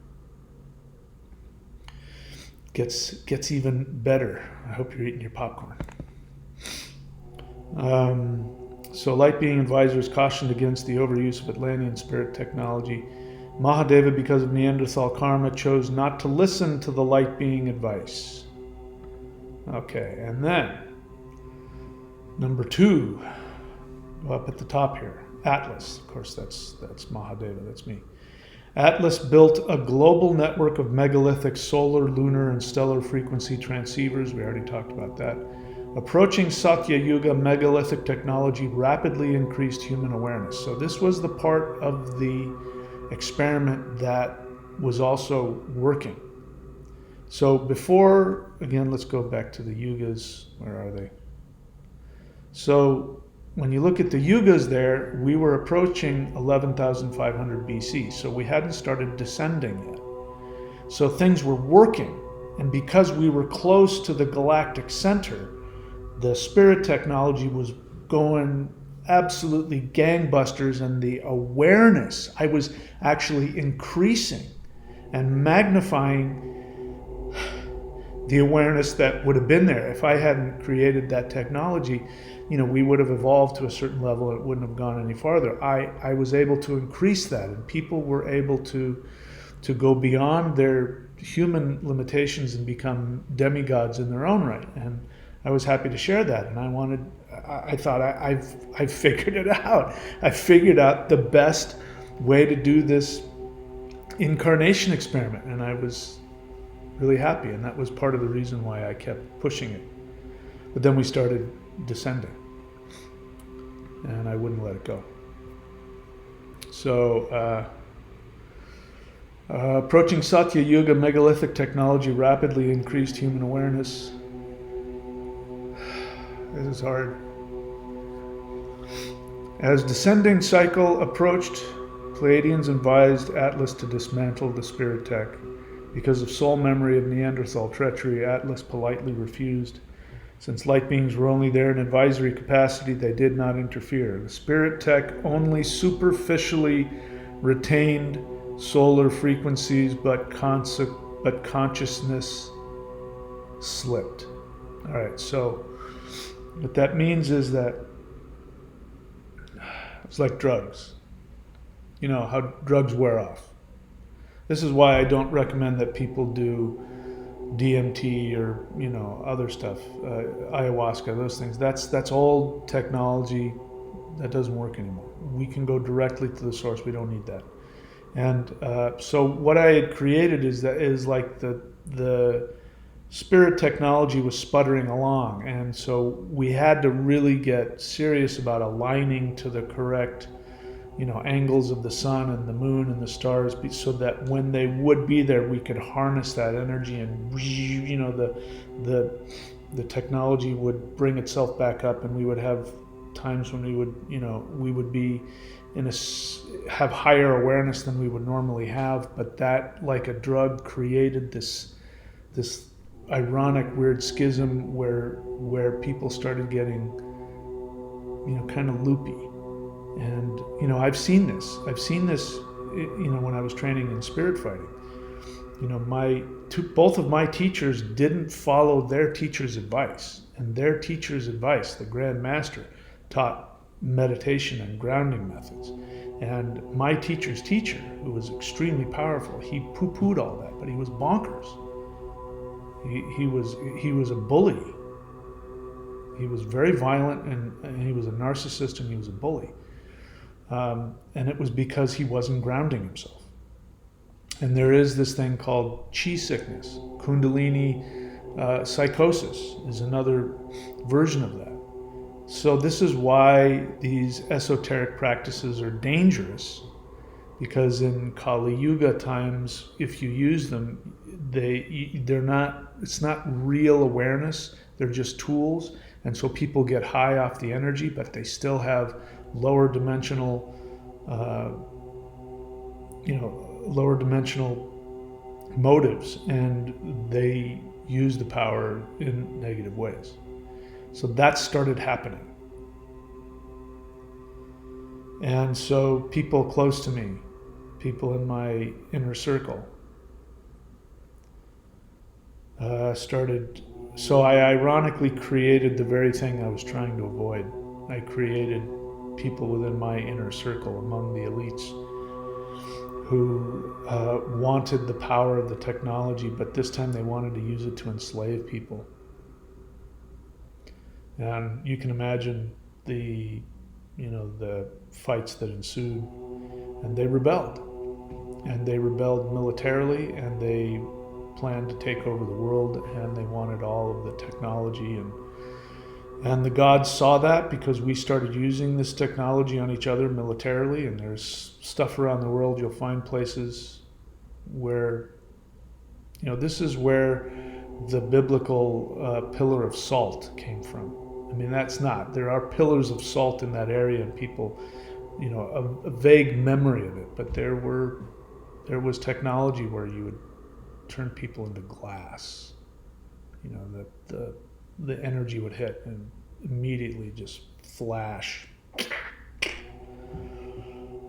Gets even better. I hope you're eating your popcorn. So light being advisors cautioned against the overuse of Atlantean spirit technology. Mahadeva, because of Neanderthal karma, chose not to listen to the light being advice. Okay, and then number 2, go up at the top here, Atlas. Of course, that's Mahadeva, that's me. Atlas built a global network of megalithic solar, lunar, and stellar frequency transceivers. We already talked about that. Approaching Satya Yuga, megalithic technology rapidly increased human awareness. So this was the part of the experiment that was also working. So before, again, let's go back to the yugas. Where are they? So when you look at the yugas there, we were approaching 11,500 BC. So we hadn't started descending yet. So things were working. And because we were close to the galactic center, the spirit technology was going absolutely gangbusters, and the awareness, I was actually increasing and magnifying the awareness that would have been there. If I hadn't created that technology, we would have evolved to a certain level. It wouldn't have gone any farther. I was able to increase that, and people were able to go beyond their human limitations and become demigods in their own right. And I was happy to share that, and I thought I've figured it out. I figured out the best way to do this incarnation experiment, and I was really happy, and that was part of the reason why I kept pushing it. But then we started descending, and I wouldn't let it go. So approaching Satya Yuga, megalithic technology rapidly increased human awareness. This is hard. As descending cycle approached, Pleiadians advised Atlas to dismantle the spirit tech. Because of soul memory of Neanderthal treachery, Atlas politely refused. Since light beings were only there in advisory capacity, they did not interfere. The spirit tech only superficially retained solar frequencies, but consciousness slipped. All right, so what that means is that it's like drugs. You know how drugs wear off. This is why I don't recommend that people do DMT or other stuff, ayahuasca, those things. That's old technology that doesn't work anymore. We can go directly to the source. We don't need that. And so what I had created is like the spirit technology was sputtering along, and so we had to really get serious about aligning to the correct angles of the sun and the moon and the stars, so that when they would be there, we could harness that energy, and the technology would bring itself back up, and we would have times when we would be have higher awareness than we would normally have. But that, like a drug, created this ironic, weird schism where people started getting kind of loopy. And I've seen this when I was training in spirit fighting. Both of my teachers didn't follow their teacher's advice, and their teacher's advice, the Grand Master, taught meditation and grounding methods. And my teacher's teacher, who was extremely powerful, he poo-pooed all that, but he was bonkers. He was a bully. He was very violent, and he was a narcissist, and he was a bully. And it was because he wasn't grounding himself. And there is this thing called chi sickness. Kundalini psychosis is another version of that. So this is why these esoteric practices are dangerous, because in Kali Yuga times, if you use them, it's not real awareness, they're just tools. And so people get high off the energy, but they still have lower dimensional lower dimensional motives, and they use the power in negative ways. So that started happening. And so people close to me, people in my inner circle, started. So I ironically created the very thing I was trying to avoid. I created people within my inner circle, among the elites, who wanted the power of the technology, but this time they wanted to use it to enslave people. And you can imagine the fights that ensued, and they rebelled. And they rebelled militarily, and they planned to take over the world, and they wanted all of the technology, and the gods saw that because we started using this technology on each other militarily. And there's stuff around the world, you'll find places where, this is where the biblical pillar of salt came from. I mean, there are pillars of salt in that area, and people, a vague memory of it, but there was technology where you would turn people into glass. The energy would hit and immediately just flash.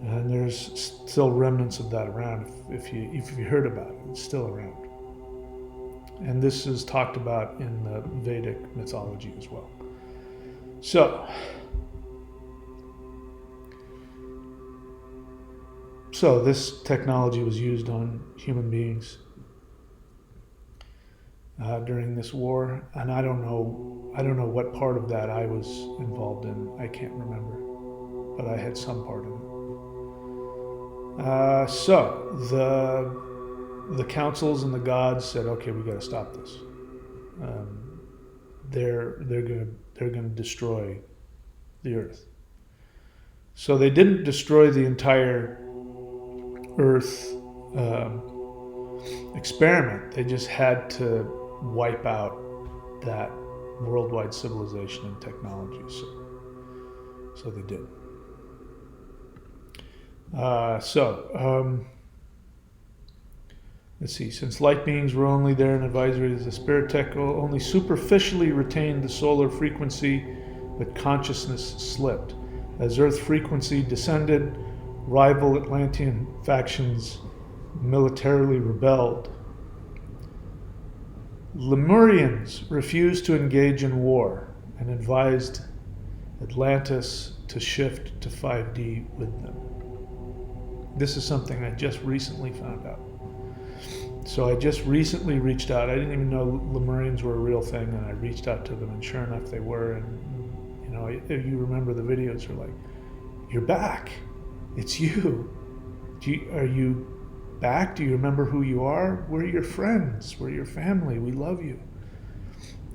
And there's still remnants of that around. If you heard about it, it's still around. And this is talked about in the Vedic mythology as well. So this technology was used on human beings during this war, and I don't know what part of that I was involved in. I can't remember, but I had some part in it. So the councils and the gods said, "Okay, we got to stop this. They're going to destroy the Earth." So they didn't destroy the entire Earth experiment. They just had to wipe out that worldwide civilization and technology. So they did. Let's see. Since light beings were only there in advisory, the spirit tech only superficially retained the solar frequency, but consciousness slipped. As Earth frequency descended, rival Atlantean factions militarily rebelled. Lemurians refused to engage in war and advised Atlantis to shift to 5D with them. This is something I just recently found out. So I just recently reached out. I didn't even know Lemurians were a real thing, and I reached out to them, and sure enough, they were. And if you remember the videos, are like, "You're back. It's you. Are you back? Do you remember who you are? We're your friends. We're your family. We love you."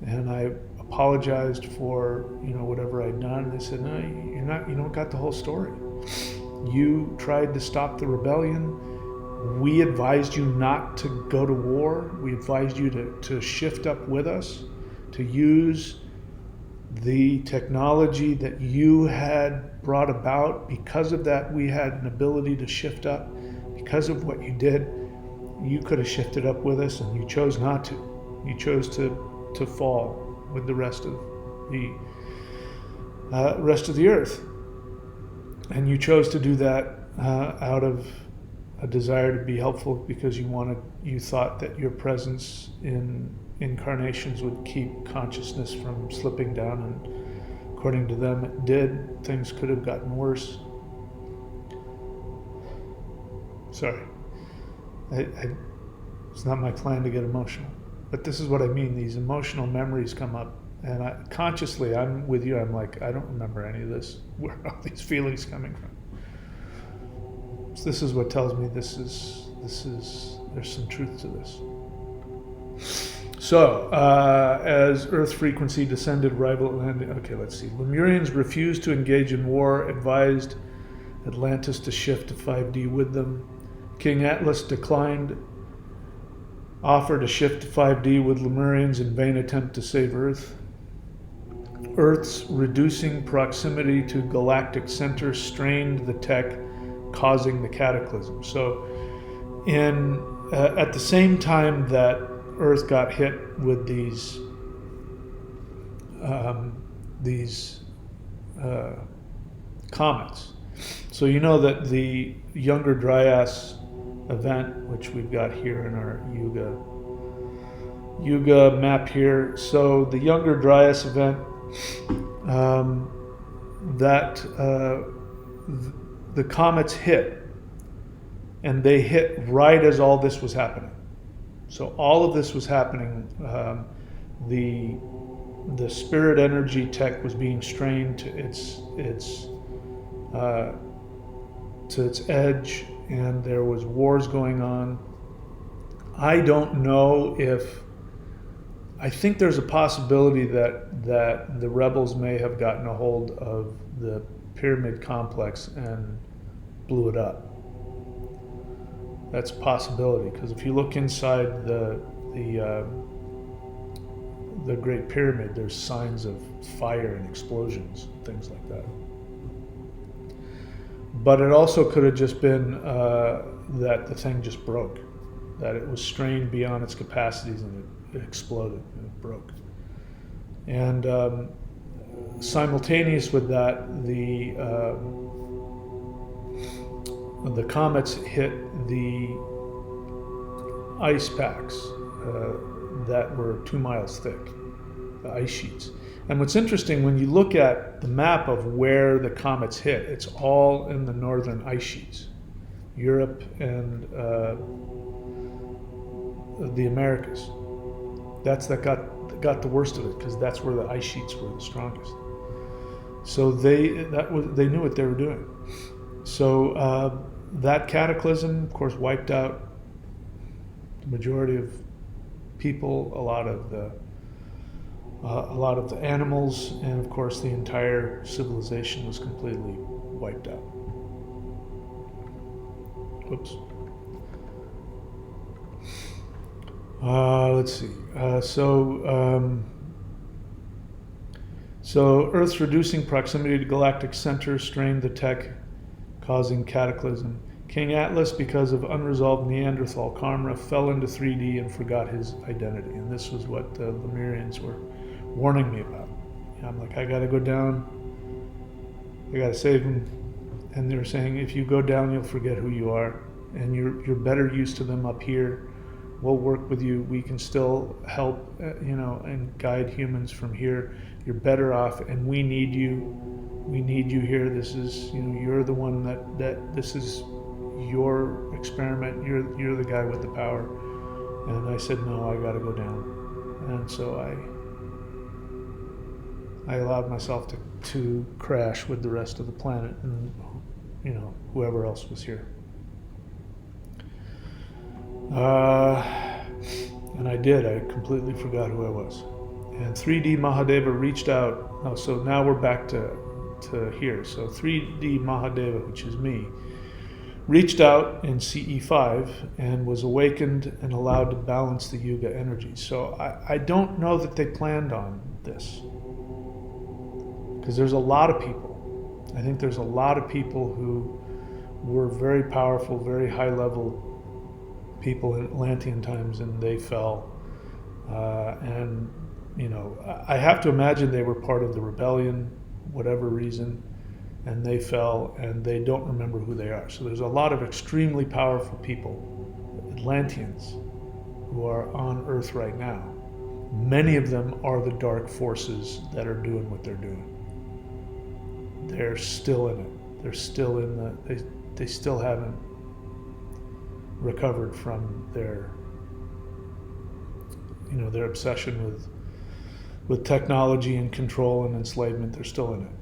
And I apologized for whatever I'd done. They said, "No, you're not. You don't got the whole story. You tried to stop the rebellion. We advised you not to go to war. We advised you to shift up with us, to use the technology that you had brought about. Because of that, we had an ability to shift up. Because of what you did, you could have shifted up with us, and you chose not to. You chose to fall with the rest of the earth. And you chose to do that out of a desire to be helpful, because you thought that your presence in incarnations would keep consciousness from slipping down, and according to them it did. Things could have gotten worse. Sorry, it's not my plan to get emotional, but this is what I mean. These emotional memories come up, and I'm with you. I'm like, I don't remember any of this. Where are all these feelings coming from? So this is what tells me there's some truth to this. So, as Earth frequency descended, rival Atlantean. Okay, let's see. Lemurians refused to engage in war, advised Atlantis to shift to 5D with them. King Atlas declined, offered a shift to 5D with Lemurians in vain attempt to save Earth. Earth's reducing proximity to galactic center strained the tech, causing the cataclysm. So at the same time that Earth got hit with these comets. So you know that the Younger Dryas event, which we've got here in our yuga map here. So the Younger Dryas event, the comets hit, and they hit right as all this was happening. So all of this was happening. The spirit energy tech was being strained to its edge, and there was wars going on. I don't know if, I think there's a possibility that the rebels may have gotten a hold of the pyramid complex and blew it up. That's a possibility, because if you look inside the Great Pyramid, there's signs of fire and explosions, things like that. But it also could have just been that the thing just broke, that it was strained beyond its capacities and it exploded and it broke. And simultaneous with that, the comets hit the ice packs that were 2 miles thick, the ice sheets. And what's interesting, when you look at the map of where the comets hit, it's all in the northern ice sheets, Europe and the Americas. That got the worst of it, because that's where the ice sheets were the strongest. So they knew what they were doing. So that cataclysm, of course, wiped out the majority of people, a lot of the animals, and of course the entire civilization was completely wiped out. Oops. Let's see. So Earth's reducing proximity to galactic center strained the tech, causing cataclysm. King Atlas, because of unresolved Neanderthal karma, fell into 3D and forgot his identity. And this was what the Lemurians were warning me about. I'm like, I gotta go down, I gotta save him. And they were saying, if you go down, you'll forget who you are, and you're better used to them up here. We'll work with you. We can still help, and guide humans from here. You're better off, and we need you. We need you here. This is, you're the one that this is your experiment. You're the guy with the power. And I said, no, I got to go down. And so I allowed myself to crash with the rest of the planet and whoever else was here. And I did. I completely forgot who I was. And 3D Mahadeva reached out. Oh, so now we're back to here. So 3D Mahadeva, which is me, reached out in CE5 and was awakened and allowed to balance the yuga energy. So I don't know that they planned on this, because there's a lot of people. I think there's a lot of people who were very powerful, very high level people in Atlantean times, and they fell. I have to imagine they were part of the rebellion, whatever reason, and they fell, and they don't remember who they are. So there's a lot of extremely powerful people, Atlanteans, who are on Earth right now. Many of them are the dark forces that are doing what they're doing. They're still in it. They're still in they still haven't recovered from their obsession with technology and control and enslavement. They're still in it.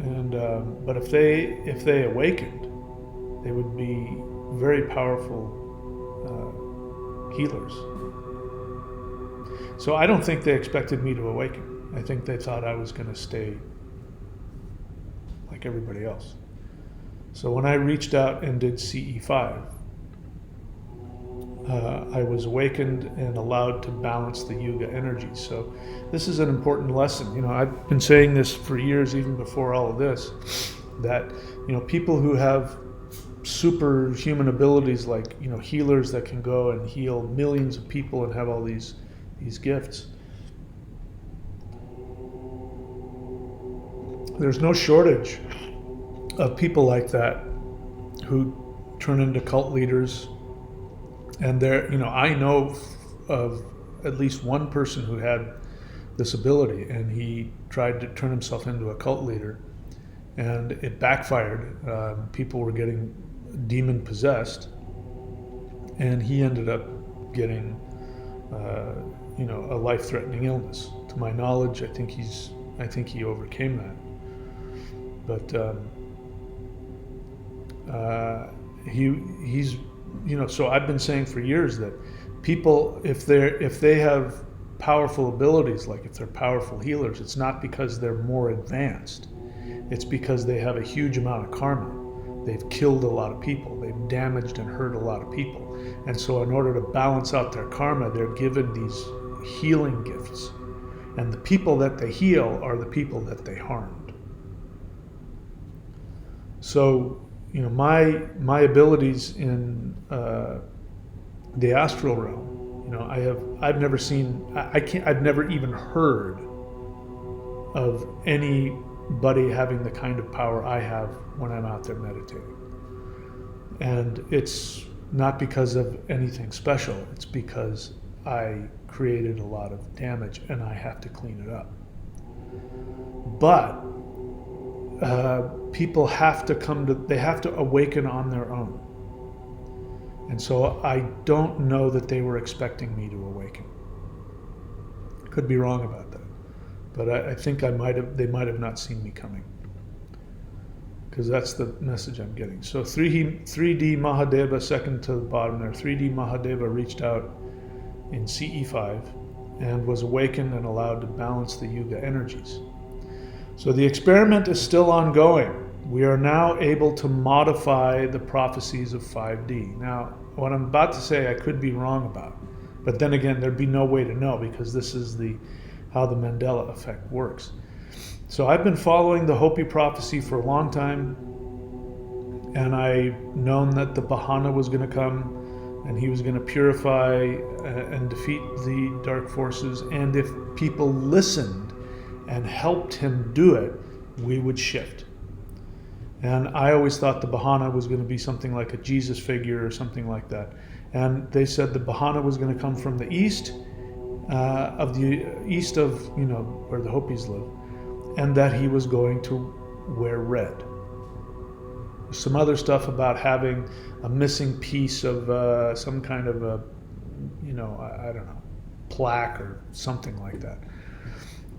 And but if they awakened, they would be very powerful healers. So I don't think they expected me to awaken. I think they thought I was going to stay like everybody else. So when I reached out and did CE5, I was awakened and allowed to balance the yuga energy. So this is an important lesson. I've been saying this for years, even before all of this, that people who have superhuman abilities, like, you know, healers that can go and heal millions of people and have all these gifts. There's no shortage of people like that who turn into cult leaders. And there, you know, I know of at least one person who had this ability, and he tried to turn himself into a cult leader, and it backfired. People were getting demon possessed, and he ended up getting, you know, a life-threatening illness. To my knowledge, I think he overcame that. But he's, you know, so I've been saying for years that people, if they have powerful abilities, like if they're powerful healers, it's not because they're more advanced. It's because they have a huge amount of karma. They've killed a lot of people. They've damaged and hurt a lot of people. And so in order to balance out their karma, they're given these healing gifts. And the people that they heal are the people that they harmed. So, you know, my abilities in the astral realm, you know, I've never seen, I've never even heard of anybody having the kind of power I have when I'm out there meditating. And it's not because of anything special, it's because I created a lot of damage and I have to clean it up. But people have to they have to awaken on their own. And so I don't know that they were expecting me to awaken. Could be wrong about that. But I think they might have not seen me coming. Because that's the message I'm getting. So 3D Mahadeva, second to the bottom there, 3D Mahadeva reached out in CE5 and was awakened and allowed to balance the yuga energies. So the experiment is still ongoing. We are now able to modify the prophecies of 5D. Now, what I'm about to say I could be wrong about, but then again, there'd be no way to know because this is how the Mandela effect works. So I've been following the Hopi prophecy for a long time, and I've known that the Bahana was going to come, and he was going to purify and defeat the dark forces, and if people listened and helped him do it, we would shift. And I always thought the Bahana was going to be something like a Jesus figure or something like that. And they said the Bahana was going to come from the east, of you know, where the Hopis live, and that he was going to wear red. Some other stuff about having a missing piece of some kind of a, you know, I don't know, plaque or something like that.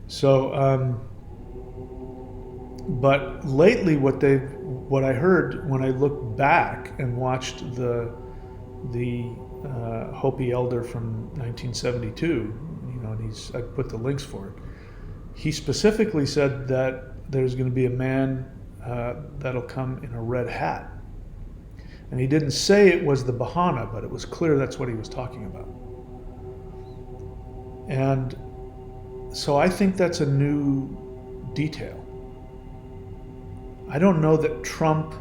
So, but lately what I heard when I looked back and watched the Hopi elder from 1972, you know, and I put the links for it. He specifically said that there's going to be a man that'll come in a red hat. And he didn't say it was the Bahana, but it was clear that's what he was talking about. And so I think that's a new detail. I don't know that Trump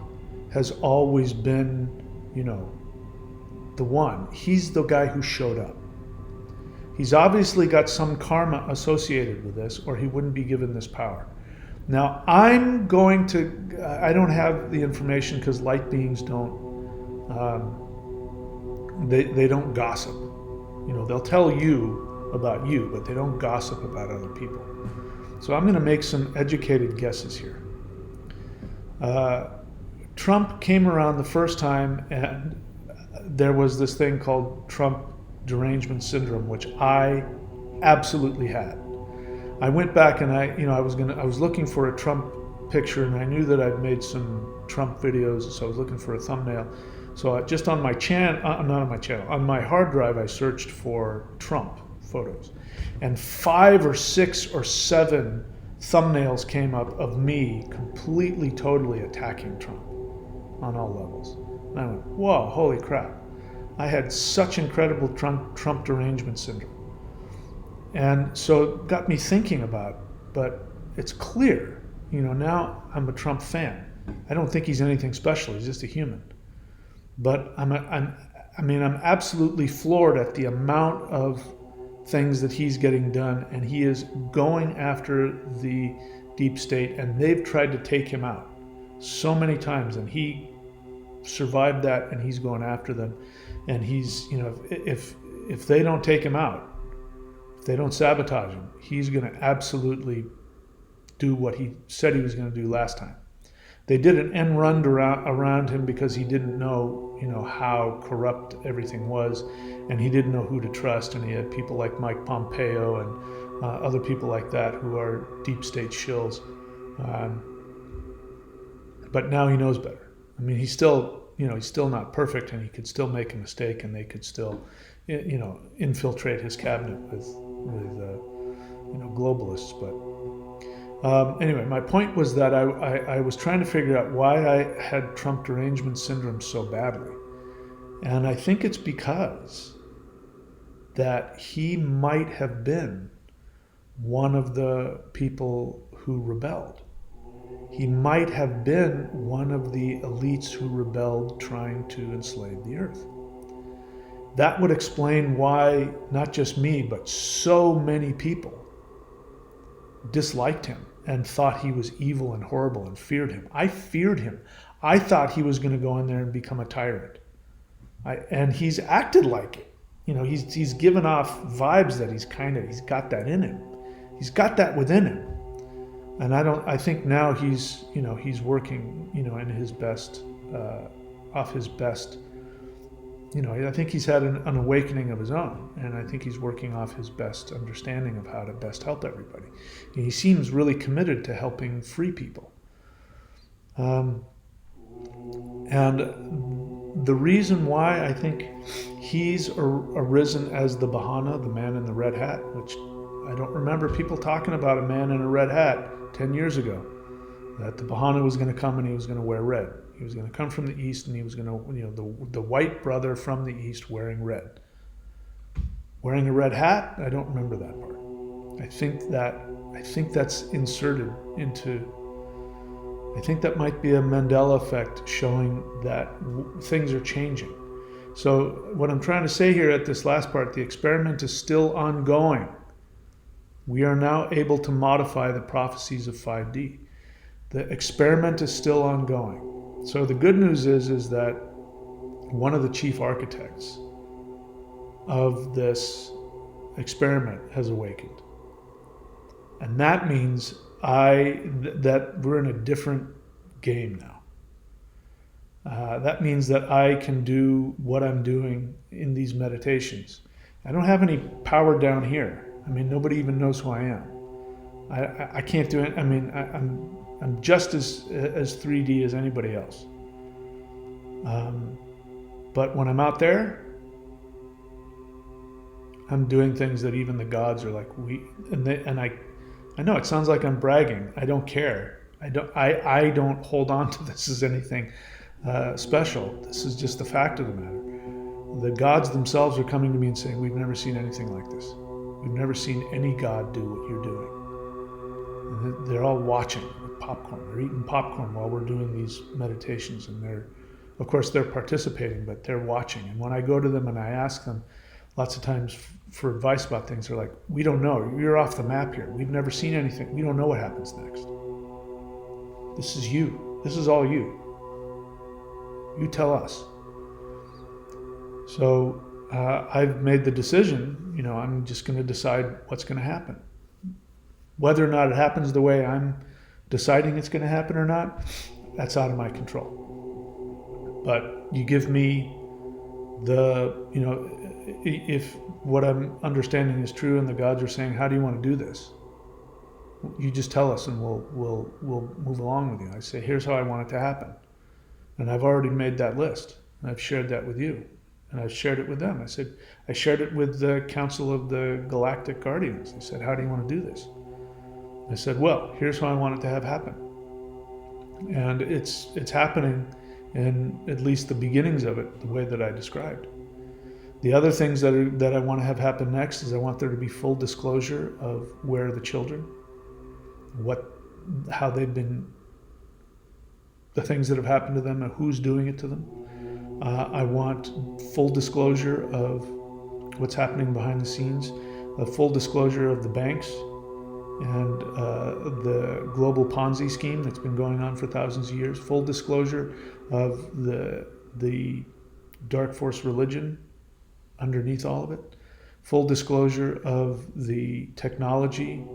has always been, you know, the one. He's the guy who showed up. He's obviously got some karma associated with this, or he wouldn't be given this power. Now, I don't have the information because light beings don't, they don't gossip. You know, they'll tell you about you, but they don't gossip about other people. So I'm going to make some educated guesses here. Trump came around the first time, and there was this thing called Trump derangement syndrome, which I absolutely had. I went back and I was looking for a Trump picture, and I knew that I'd made some Trump videos, so I was looking for a thumbnail. So just on my on my hard drive, I searched for Trump photos, and 5 or 6 or 7 thumbnails came up of me completely, totally attacking Trump on all levels. And I went, whoa, holy crap. I had such incredible Trump derangement syndrome. And so it got me thinking about, but it's clear, you know, now I'm a Trump fan. I don't think he's anything special, he's just a human. But I'm absolutely floored at the amount of things that he's getting done, and he is going after the deep state, and they've tried to take him out so many times, and he survived that, and he's going after them. And he's, if they don't take him out, if they don't sabotage him, he's going to absolutely do what he said he was going to do last time. They did an end run around him because he didn't know, how corrupt everything was, and he didn't know who to trust. And he had people like Mike Pompeo and other people like that who are deep state shills. But now he knows better. I mean, he's still not perfect, and he could still make a mistake, and they could still, infiltrate his cabinet with globalists. But anyway, my point was that I was trying to figure out why I had Trump derangement syndrome so badly. And I think it's because that he might have been one of the people who rebelled. He might have been one of the elites who rebelled trying to enslave the earth. That would explain why not just me, but so many people disliked him and thought he was evil and horrible and feared him. I feared him. I thought he was going to go in there and become a tyrant. And he's acted like it. He's given off vibes that he's got that in him. He's got that within him. And I think now he's working, in his best, off his best. I think he's had an awakening of his own, and I think he's working off his best understanding of how to best help everybody. And he seems really committed to helping free people. And the reason why I think he's arisen as the Bahana, the man in the red hat, which I don't remember people talking about a man in a red hat 10 years ago, that the Bahana was going to come and he was going to wear red. He was going to come from the east, and he was going to, the white brother from the east wearing red. Wearing a red hat, I don't remember that part. I think that's inserted into, I think that might be a Mandela effect showing that things are changing. So what I'm trying to say here at this last part, the experiment is still ongoing. We are now able to modify the prophecies of 5D. The experiment is still ongoing. So the good news is that one of the chief architects of this experiment has awakened. And that means that we're in a different game now. That means that I can do what I'm doing in these meditations. I don't have any power down here. I mean, nobody even knows who I am. I can't do it. I mean, I'm just as 3D as anybody else. But when I'm out there, I'm doing things that even the gods are like, I know it sounds like I'm bragging. I don't care. I don't hold on to this as anything special. This is just the fact of the matter. The gods themselves are coming to me and saying, we've never seen anything like this. We've never seen any god do what you're doing. And they're all watching with popcorn. They're eating popcorn while we're doing these meditations. And of course, they're participating, but they're watching. And when I go to them and I ask them lots of times for advice about things, they're like, we don't know. You're off the map here. We've never seen anything. We don't know what happens next. This is you. This is all you. You tell us. So I've made the decision, I'm just going to decide what's going to happen. Whether or not it happens the way I'm deciding it's going to happen or not, that's out of my control. But you give me if what I'm understanding is true and the gods are saying, how do you want to do this? You just tell us and we'll move along with you. I say, here's how I want it to happen. And I've already made that list. And I've shared that with you. And I've shared it with them. I shared it with the Council of the Galactic Guardians. They said, how do you want to do this? I said, well, here's how I want it to have happen. And it's happening in at least the beginnings of it, the way that I described. The other things that I want to have happen next is I want there to be full disclosure of where are the children, how they've been, the things that have happened to them and who's doing it to them. I want full disclosure of what's happening behind the scenes, a full disclosure of the banks and the global Ponzi scheme that's been going on for thousands of years, full disclosure of the dark force religion underneath all of it, full disclosure of the technology,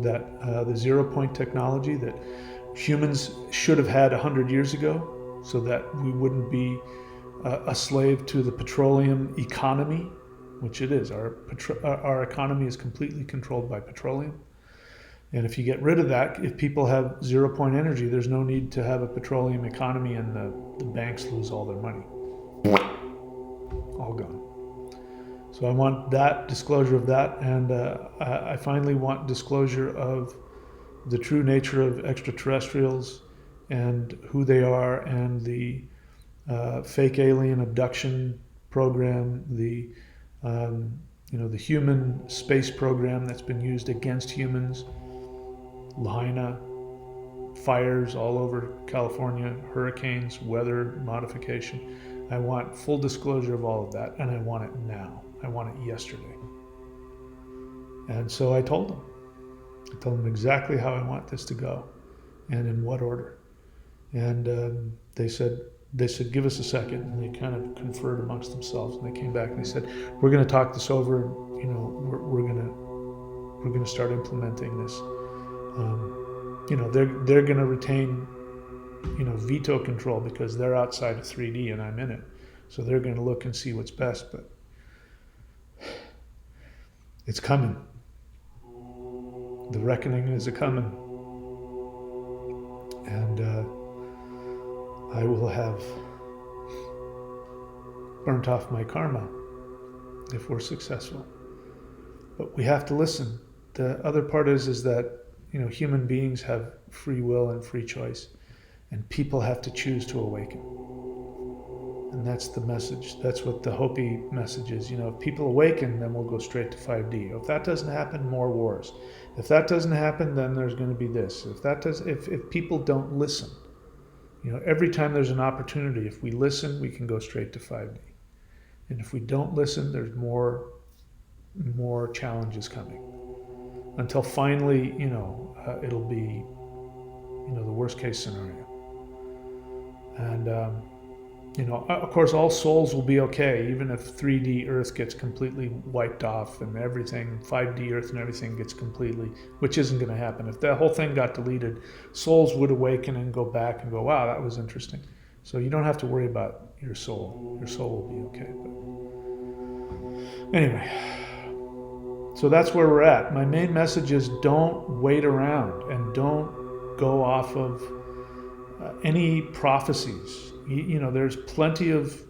that the 0 point technology that humans should have had 100 years ago, so that we wouldn't be a slave to the petroleum economy, which it is. Our economy is completely controlled by petroleum. And if you get rid of that, if people have 0 point energy, there's no need to have a petroleum economy, and the banks lose all their money. All gone. So I want that disclosure of that, and I finally want disclosure of the true nature of extraterrestrials and who they are, and the fake alien abduction program, the the human space program that's been used against humans, Lahaina, fires all over California, hurricanes, weather modification. I want full disclosure of all of that, and I want it now. I want it yesterday. And so I told them. I told them exactly how I want this to go and in what order. And they said, give us a second. And they kind of conferred amongst themselves. And they came back and they said, we're going to talk this over. And, we're going to start implementing this. They're going to retain, veto control, because they're outside of 3D and I'm in it. So they're going to look and see what's best. But it's coming. The reckoning is a-coming. And I will have burnt off my karma if we're successful. But we have to listen. The other part is that, human beings have free will and free choice, and people have to choose to awaken. And that's the message. That's what the Hopi message is. If people awaken, then we'll go straight to 5D. If that doesn't happen, more wars. If that doesn't happen, then there's going to be this. If people don't listen, every time there's an opportunity, if we listen, we can go straight to 5D. And if we don't listen, there's more challenges coming. Until finally, it'll be, the worst case scenario. And, of course, all souls will be okay, even if 3D Earth gets completely wiped off and everything, 5D Earth and everything gets completely, which isn't going to happen. If that whole thing got deleted, souls would awaken and go back and go, wow, that was interesting. So you don't have to worry about your soul. Your soul will be okay. But anyway, so that's where we're at. My main message is don't wait around and don't go off of any prophecies. There's plenty of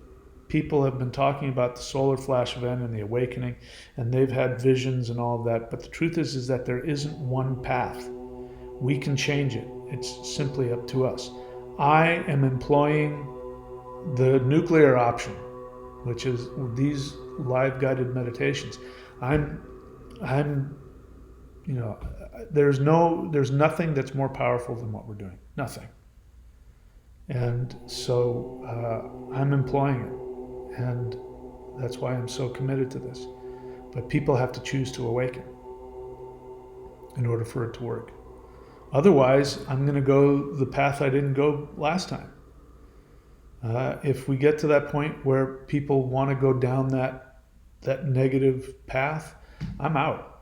people have been talking about the solar flash event and the awakening, and they've had visions and all of that. But the truth is that there isn't one path. We can change it. It's simply up to us. I am employing the nuclear option, which is these live guided meditations. There's nothing that's more powerful than what we're doing. Nothing. And so I'm employing it, and that's why I'm so committed to this. But people have to choose to awaken in order for it to work. Otherwise, I'm going to go the path I didn't go last time. If we get to that point where people want to go down that negative path, I'm out.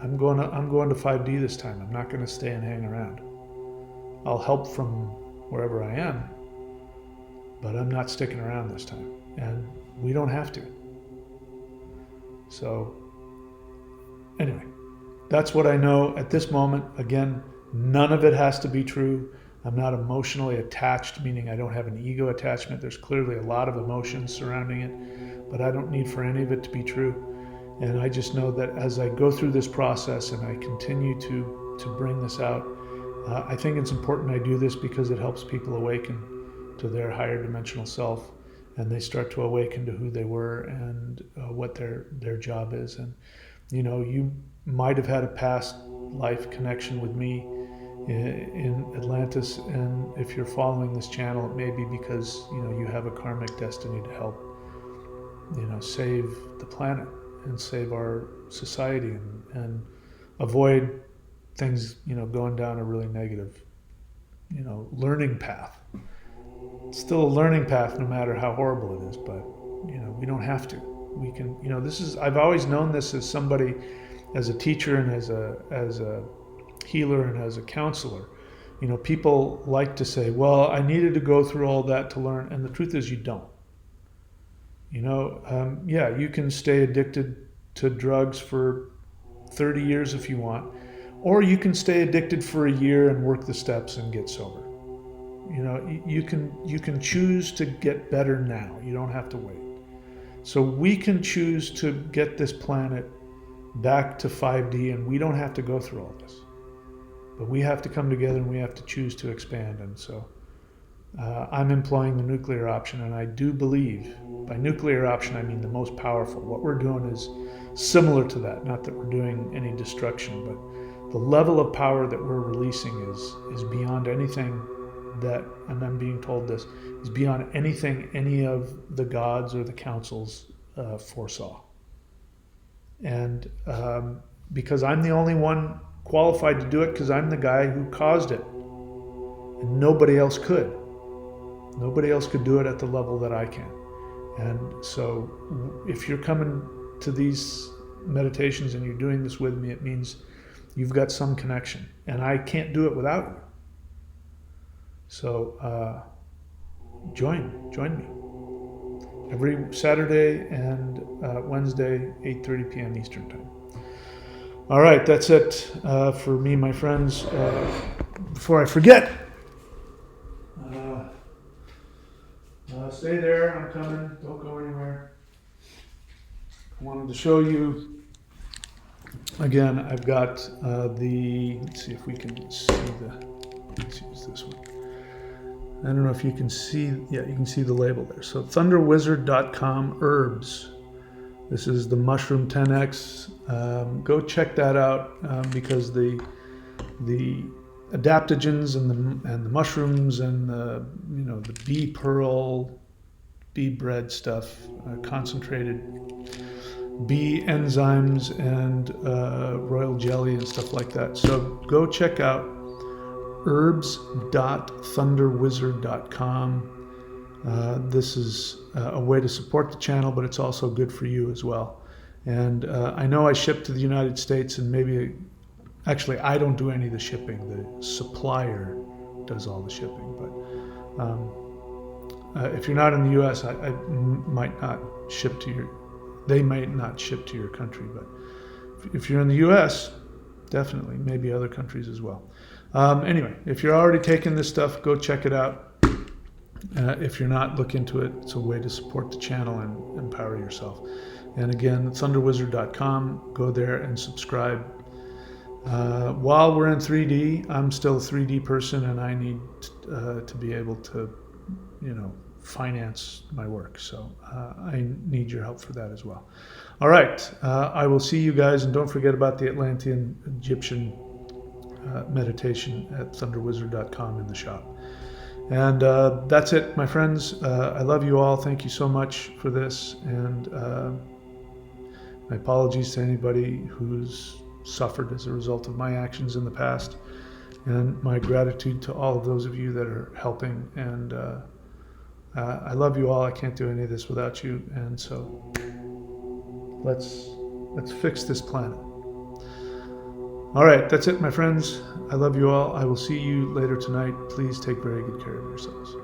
I'm going to 5D this time. I'm not going to stay and hang around. I'll help from wherever I am, but I'm not sticking around this time, and we don't have to. So anyway, that's what I know at this moment. Again, none of it has to be true. I'm not emotionally attached, meaning I don't have an ego attachment. There's clearly a lot of emotions surrounding it, but I don't need for any of it to be true. And I just know that as I go through this process and I continue to bring this out, I think it's important I do this because it helps people awaken to their higher dimensional self, and they start to awaken to who they were and what their job is. And you might have had a past life connection with me, in Atlantis. And if you're following this channel, it may be because you have a karmic destiny to help save the planet and save our society and avoid things going down a really negative learning path. It's still a learning path no matter how horrible it is, but we don't have to. We can, I've always known this as somebody, as a teacher and as a healer and as a counselor. People like to say, well, I needed to go through all that to learn, and the truth is you don't. Yeah, you can stay addicted to drugs for 30 years if you want, or you can stay addicted for a year and work the steps and get sober. You can choose to get better now. You don't have to wait. So we can choose to get this planet back to 5D, and we don't have to go through all this. But we have to come together and we have to choose to expand. And so I'm employing the nuclear option, and I do believe, by nuclear option I mean the most powerful. What we're doing is similar to that, not that we're doing any destruction, but the level of power that we're releasing is beyond anything that, and I'm being told this, is beyond anything any of the gods or the councils foresaw. And because I'm the only one qualified to do it, because I'm the guy who caused it, and nobody else could. Nobody else could do it at the level that I can. And so if you're coming to these meditations and you're doing this with me, it means you've got some connection, and I can't do it without you. So join me every Saturday and Wednesday, 8:30 p.m. Eastern Time. All right, that's it for me, my friends. Before I forget, stay there. I'm coming. Don't go anywhere. I wanted to show you again. I've got let's see if we can see let's use this one. I don't know if you can see, yeah, you can see the label there. So thunderwizard.com herbs. This is the mushroom 10X. Go check that out because the adaptogens and the mushrooms and the bee pearl, bee bread stuff, concentrated bee enzymes and royal jelly and stuff like that. So go check out herbs.thunderwizard.com. This is a way to support the channel, but it's also good for you as well. And I know I ship to the United States, and actually I don't do any of the shipping. The supplier does all the shipping. But if you're not in the U.S., I might not ship to they might not ship to your country. But if you're in the U.S., definitely, maybe other countries as well. Anyway, if you're already taking this stuff, go check it out. If you're not, look into it. It's a way to support the channel and empower yourself. And again, thunderwizard.com. Go there and subscribe. While we're in 3D, I'm still a 3D person, and I need to be able to, finance my work. So I need your help for that as well. All right. I will see you guys, and don't forget about the Atlantean Egyptian meditation at thunderwizard.com in the shop. And that's it, my friends. I love you all. Thank you so much for this. And my apologies to anybody who's suffered as a result of my actions in the past. And my gratitude to all of those of you that are helping. And I love you all. I can't do any of this without you. And so let's fix this planet. All right, that's it, my friends. I love you all. I will see you later tonight. Please take very good care of yourselves.